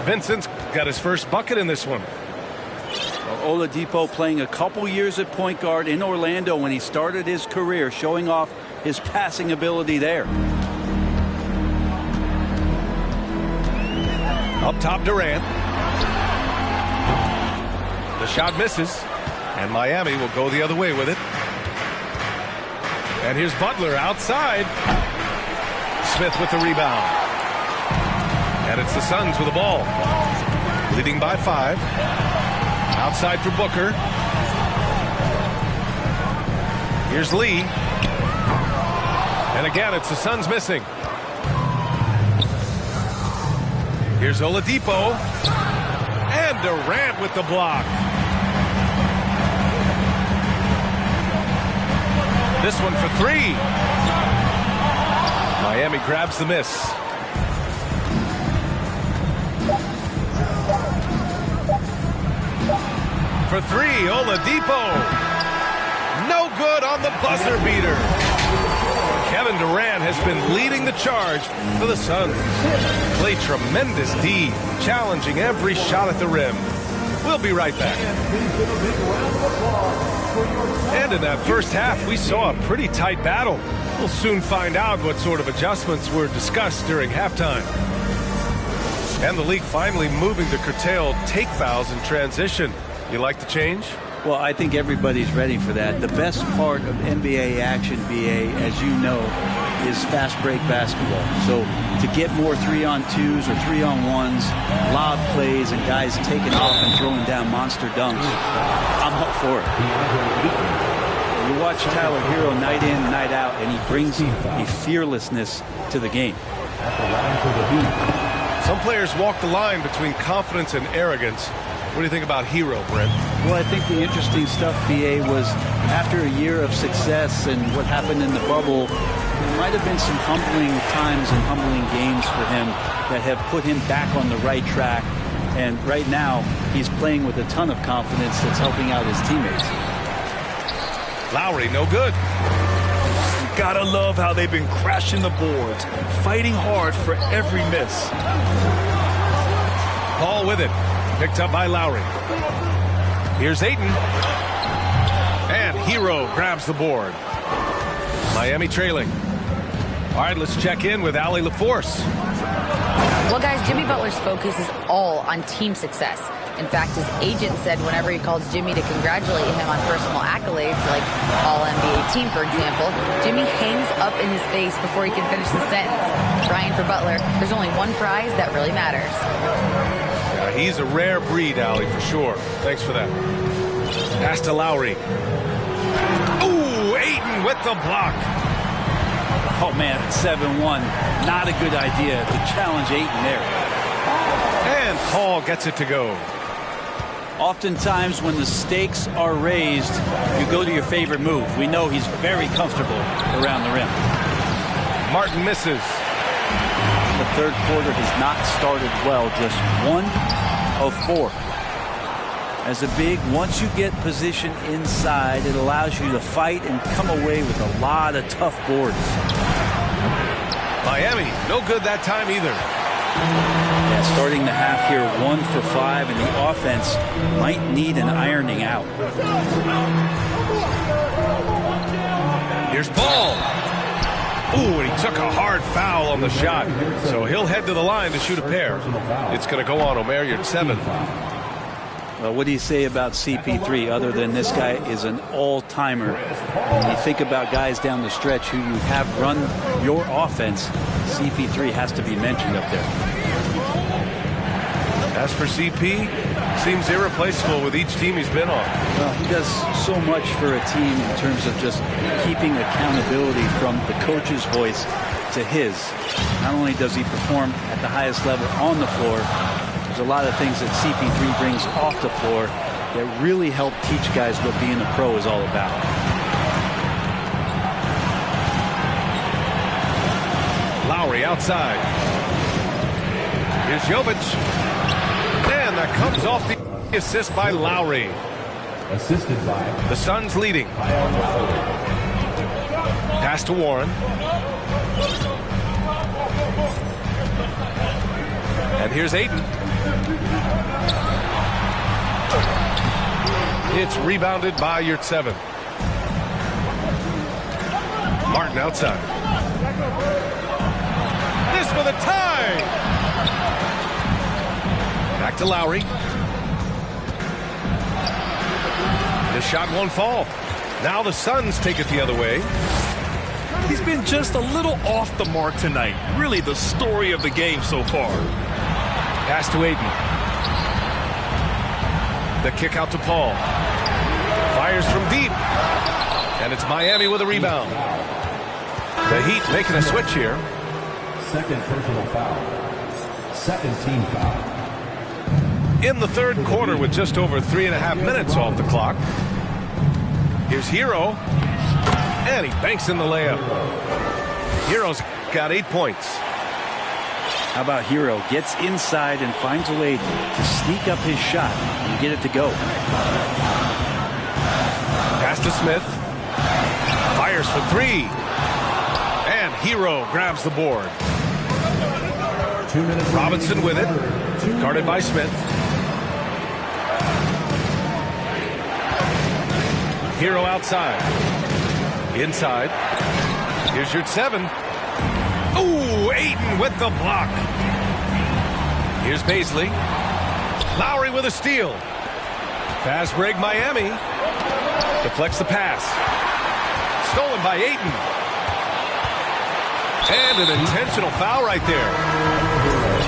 Vincent's got his first bucket in this one. Oladipo playing a couple years at point guard in Orlando when he started his career, showing off his passing ability there. Up top, Durant. The shot misses, and Miami will go the other way with it. And here's Butler outside. Smith with the rebound. And it's the Suns with the ball. Leading by 5. Outside for Booker. Here's Lee. And again, it's the Suns missing. Here's Oladipo. And Durant with the block. This one for 3. Miami grabs the miss. For 3, Oladipo. No good on the buzzer beater. Kevin Durant has been leading the charge for the Suns. Played tremendous D, challenging every shot at the rim. We'll be right back. And in that first half, we saw a pretty tight battle. We'll soon find out what sort of adjustments were discussed during halftime. And the league finally moving to curtail take fouls in transition. You like the change? Well, I think everybody's ready for that. The best part of NBA action, BA, as you know, is fast break basketball. So to get more 3-on-2s or 3-on-1s, lob plays, and guys taking off and throwing down monster dunks, I'm up for it. You watch Tyler Hero night in, night out, and he brings a fearlessness to the game. Some players walk the line between confidence and arrogance. What do you think about Hero, Brent? Well, I think the interesting stuff, BA, was after a year of success and what happened in the bubble, there might have been some humbling times and humbling games for him that have put him back on the right track. And right now, he's playing with a ton of confidence that's helping out his teammates. Lowry, no good. You gotta love how they've been crashing the boards, fighting hard for every miss. Paul with it. Picked up by Lowry. Here's Ayton. And Hero grabs the board. Miami trailing. All right, let's check in with Allie LaForce. Well, guys, Jimmy Butler's focus is all on team success. In fact, his agent said whenever he calls Jimmy to congratulate him on personal accolades, like All-NBA team, for example, Jimmy hangs up in his face before he can finish the sentence. Ryan, for Butler, there's only one prize that really matters. He's a rare breed, Allie, for sure. Thanks for that. Pass to Lowry. Ooh, Ayton with the block. Oh, man, 7-1. Not a good idea to challenge Ayton there. And Paul gets it to go. Oftentimes, when the stakes are raised, you go to your favorite move. We know he's very comfortable around the rim. Martin misses. The third quarter has not started well, just 1 of 4. As a big, once you get position inside, it allows you to fight and come away with a lot of tough boards. Miami, no good that time either. Yeah, starting the half here 1 for 5, and the offense might need an ironing out. Here's Paul. Ooh, and he took a hard foul on the shot. So he'll head to the line to shoot a pair. It's going to go on Omer Yurtseven. Well, what do you say about CP3 other than this guy is an all-timer? When you think about guys down the stretch who you have run your offense, CP3 has to be mentioned up there. As for CP, seems irreplaceable with each team he's been on. Well, he does so much for a team in terms of just keeping accountability from the coach's voice to his. Not only does he perform at the highest level on the floor, there's a lot of things that CP3 brings off the floor that really help teach guys what being a pro is all about. Lowry outside. Here's Jovic. And that comes off the assist by Lowry. Assisted by The Suns leading. Pass to Warren. And here's Ayton. It's rebounded by Yurtseven. Martin outside. This for the tie. Back to Lowry. The shot won't fall. Now the Suns take it the other way. He's been just a little off the mark tonight. Really the story of the game so far. Pass to Ayton. The kick out to Paul. Fires from deep. And it's Miami with a rebound. The Heat making a switch here. second personal foul. Second team foul. In the third quarter with just over 3.5 minutes off the clock. Here's Hero. And he banks in the layup. Hero's got 8 points. How about Hero gets inside and finds a way to sneak up his shot and get it to go. Pass to Smith. Fires for 3. And Hero grabs the board. 2 minutes. Robinson with it. Guarded by Smith. Hero outside. Inside. Here's Yurtseven. Ooh, Ayton with the block. Here's Paisley. Lowry with a steal. Fast break Miami. Deflects the pass. Stolen by Ayton. And an intentional foul right there.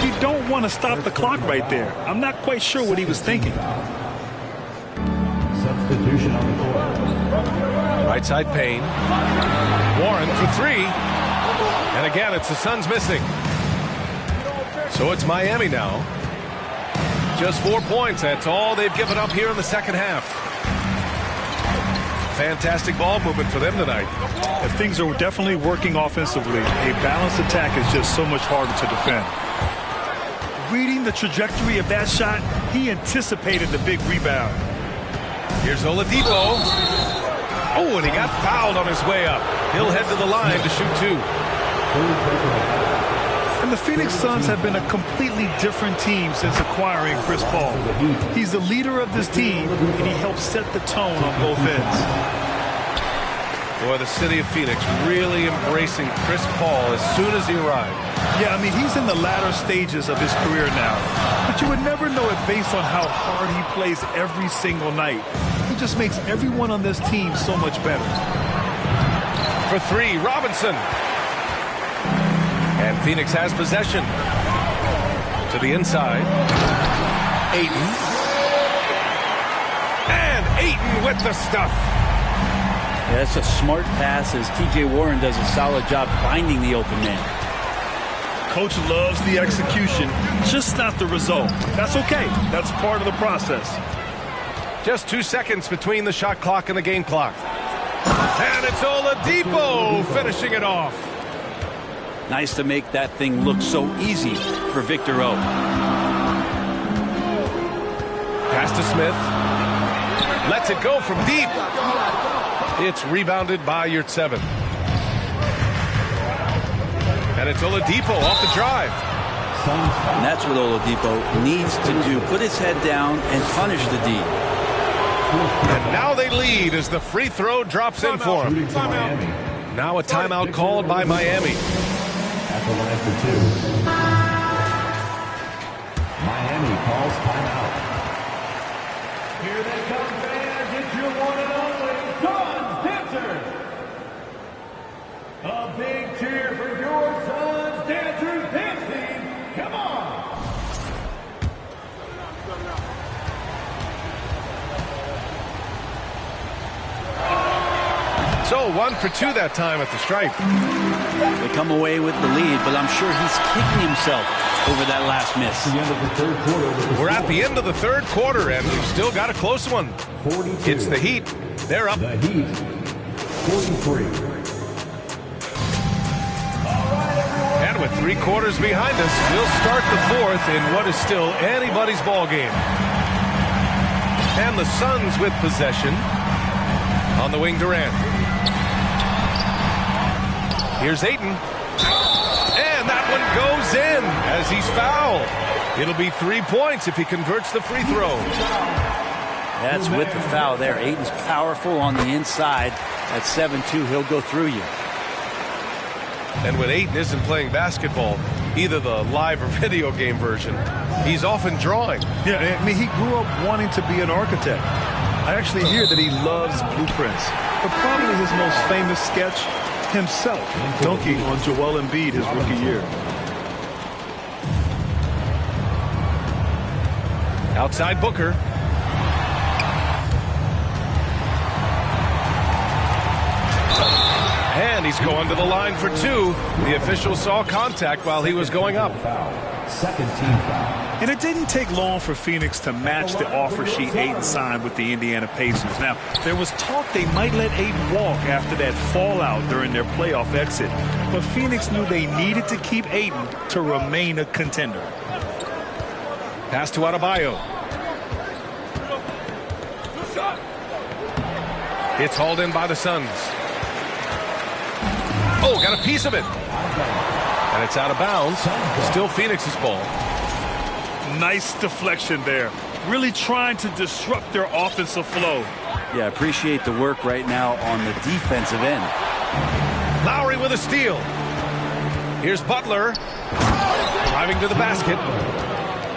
You don't want to stop the clock right there. I'm not quite sure what he was thinking. Substitution on the court. Right side Payne. Warren for 3. And again, it's the Suns missing. So it's Miami now. Just 4 points. That's all they've given up here in the second half. Fantastic ball movement for them tonight. If things are definitely working offensively, a balanced attack is just so much harder to defend. Reading the trajectory of that shot, he anticipated the big rebound. Here's Oladipo. Oh, and he got fouled on his way up. He'll head to the line to shoot 2. And the Phoenix Suns have been a completely different team since acquiring Chris Paul. He's the leader of this team, and he helps set the tone on both ends. Boy, the city of Phoenix really embracing Chris Paul as soon as he arrived. Yeah, I mean, he's in the latter stages of his career now. But you would never know it based on how hard he plays every single night. He just makes everyone on this team so much better. For 3, Robinson. And Phoenix has possession. To the inside. Ayton. And Ayton with the stuff. Yeah, that's a smart pass as T.J. Warren does a solid job finding the open man. Coach loves the execution, just not the result. That's okay. That's part of the process. Just 2 seconds between the shot clock and the game clock. And it's Oladipo finishing it off. Nice to make that thing look so easy for Victor O. Pass to Smith. Lets it go from deep. It's rebounded by Yurtseven. And it's Oladipo off the drive. And that's what Oladipo needs to do. Put his head down and punish the D. And now they lead as the free throw drops in for him. Now a timeout called by Miami. At the line for 2. Miami calls timeout. Here they come, fans. It's your one and only Suns Dancers. A big cheer for your Suns Dancers dance team. Come on. So 1 for 2 that time at the stripe. They come away with the lead, but I'm sure he's kicking himself over that last miss. We're at the end of the third quarter, and we've still got a close one. 42. It's the Heat. They're up. The Heat, 43. And with 3 quarters behind us, we'll start the fourth in what is still anybody's ball game. And the Suns with possession. On the wing, Durant. Here's Ayton. And that one goes in as he's fouled. It'll be 3 points if he converts the free throw. That's with the foul there. Ayton's powerful on the inside. At 7-2, he'll go through you. And when Ayton isn't playing basketball, either the live or video game version, he's often drawing. Yeah, I mean, he grew up wanting to be an architect. I actually hear that he loves blueprints. But probably his most famous sketch, himself dunking on Joel Embiid his rookie year. Outside Booker. And he's going to the line for 2. The official saw contact while he was going up. Second team foul. And it didn't take long for Phoenix to match the offer sheet Ayton signed with the Indiana Pacers. Now, there was talk they might let Ayton walk after that fallout during their playoff exit. But Phoenix knew they needed to keep Ayton to remain a contender. Pass to Adebayo. It's hauled in by the Suns. Oh, got a piece of it. And it's out of bounds. Still Phoenix's ball. Nice deflection there. Really trying to disrupt their offensive flow. Yeah, appreciate the work right now on the defensive end. Lowry with a steal. Here's Butler. Driving to the basket.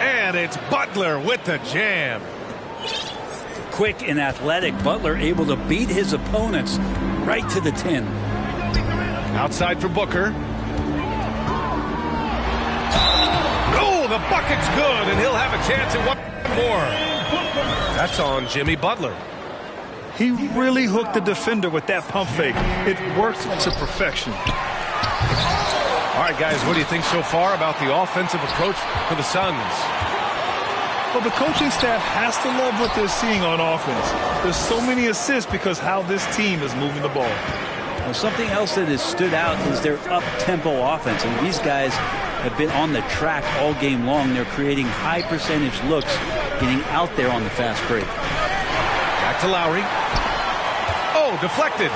And it's Butler with the jam. Quick and athletic, Butler able to beat his opponents right to the tin. Outside for Booker. Oh, the bucket's good, and he'll have a chance at one more. That's on Jimmy Butler. He really hooked the defender with that pump fake. It worked to perfection. All right, guys, what do you think so far about the offensive approach for the Suns? Well, the coaching staff has to love what they're seeing on offense. There's so many assists because how this team is moving the ball. Well, something else that has stood out is their up-tempo offense. And these guys have been on the track all game long. They're creating high-percentage looks, getting out there on the fast break. Back to Lowry. Oh, deflected.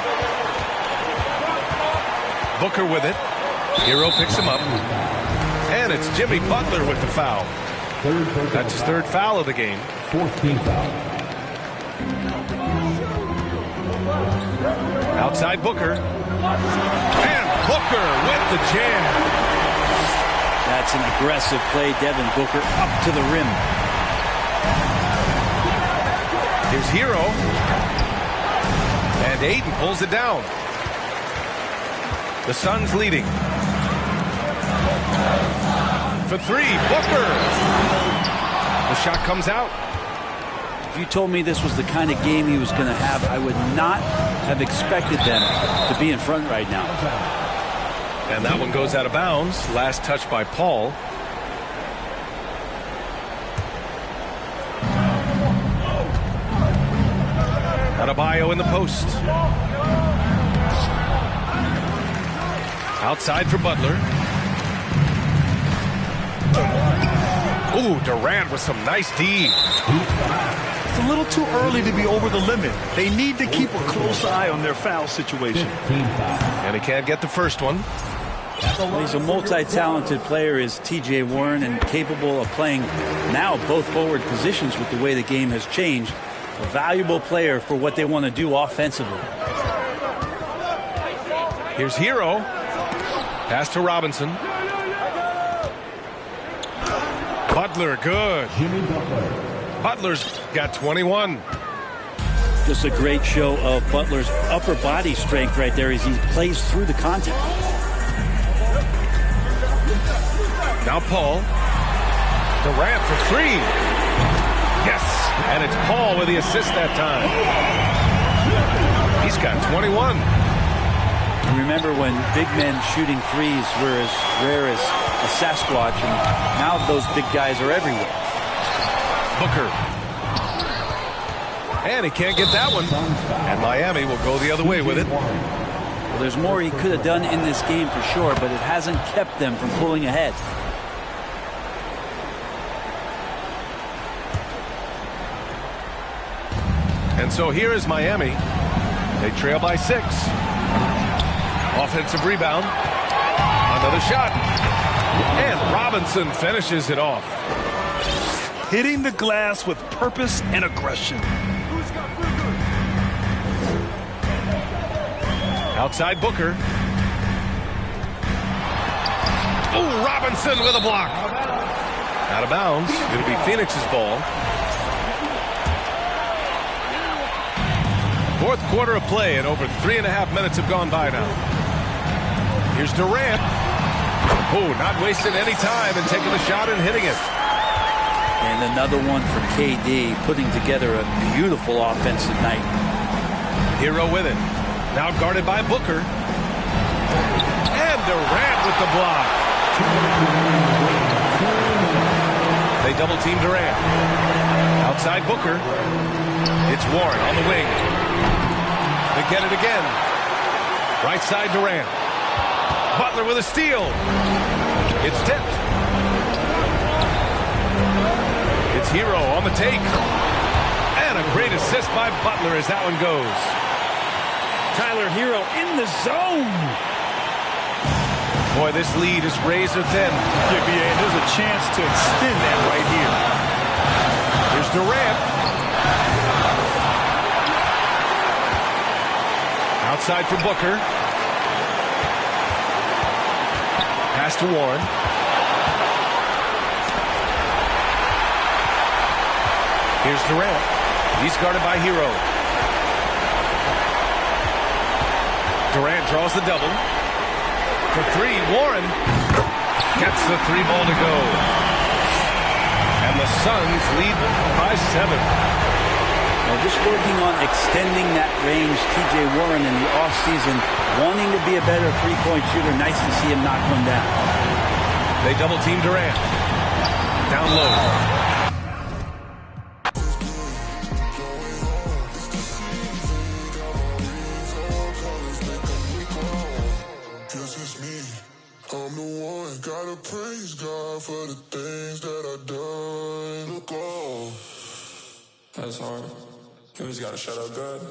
Booker with it. Hero picks him up. And it's Jimmy Butler with the foul. That's his third foul of the game. Fourth team foul. Outside Booker. And Booker with the jam. That's an aggressive play. Devin Booker up to the rim. Here's Hero. And Ayton pulls it down. The Suns leading. For 3, Booker. The shot comes out. If you told me this was the kind of game he was going to have, I would not have expected them to be in front right now. And that one goes out of bounds. Last touch by Paul. Adebayo in the post. Outside for Butler. Ooh, Durant with some nice D. It's a little too early to be over the limit. They need to keep a close eye on their foul situation. And he can't get the first one. Well, he's a multi-talented player, is T.J. Warren, and capable of playing now both forward positions with the way the game has changed. A valuable player for what they want to do offensively. Here's Hero. Pass to Robinson. Butler, good. Butler's got 21. Just a great show of Butler's upper body strength right there as he plays through the contact. Now Paul. Durant for three. Yes, and it's Paul with the assist that time. He's got 21. Remember when big men shooting threes were as rare as a Sasquatch, and now those big guys are everywhere. Booker. And he can't get that one. And Miami will go the other way with it. Well, there's more he could have done in this game for sure, but it hasn't kept them from pulling ahead. And so here is Miami. They trail by 6. Offensive rebound. Another shot. And Robinson finishes it off. Hitting the glass with purpose and aggression. Outside Booker. Oh, Robinson with a block. Out of bounds. It'll be Phoenix's ball. Fourth quarter of play, and over 3.5 minutes have gone by now. Here's Durant. Oh, not wasting any time and taking the shot and hitting it. And another one for KD, putting together a beautiful offensive night. Hero with it. Now guarded by Booker. And Durant with the block. They double team Durant. Outside Booker. It's Warren on the wing. They get it again. Right side Durant. Butler with a steal. It's tipped. It's Hero on the take. And a great assist by Butler as that one goes. Tyler Hero in the zone. Boy, this lead is razor thin. Yeah, BA, and there's a chance to extend that right here. Here's Durant. Outside for Booker. Pass to Warren. Here's Durant. He's guarded by Hero. Durant draws the double. For three, Warren gets the 3-ball to go. And the Suns lead by 7. Well, just working on extending that range, T.J. Warren in the offseason, wanting to be a better three-point shooter. Nice to see him knock one down. They double team Durant. Down low. I'm the one, gotta praise God for the things that I done. Look off. That's hard. You always gotta shut up, God.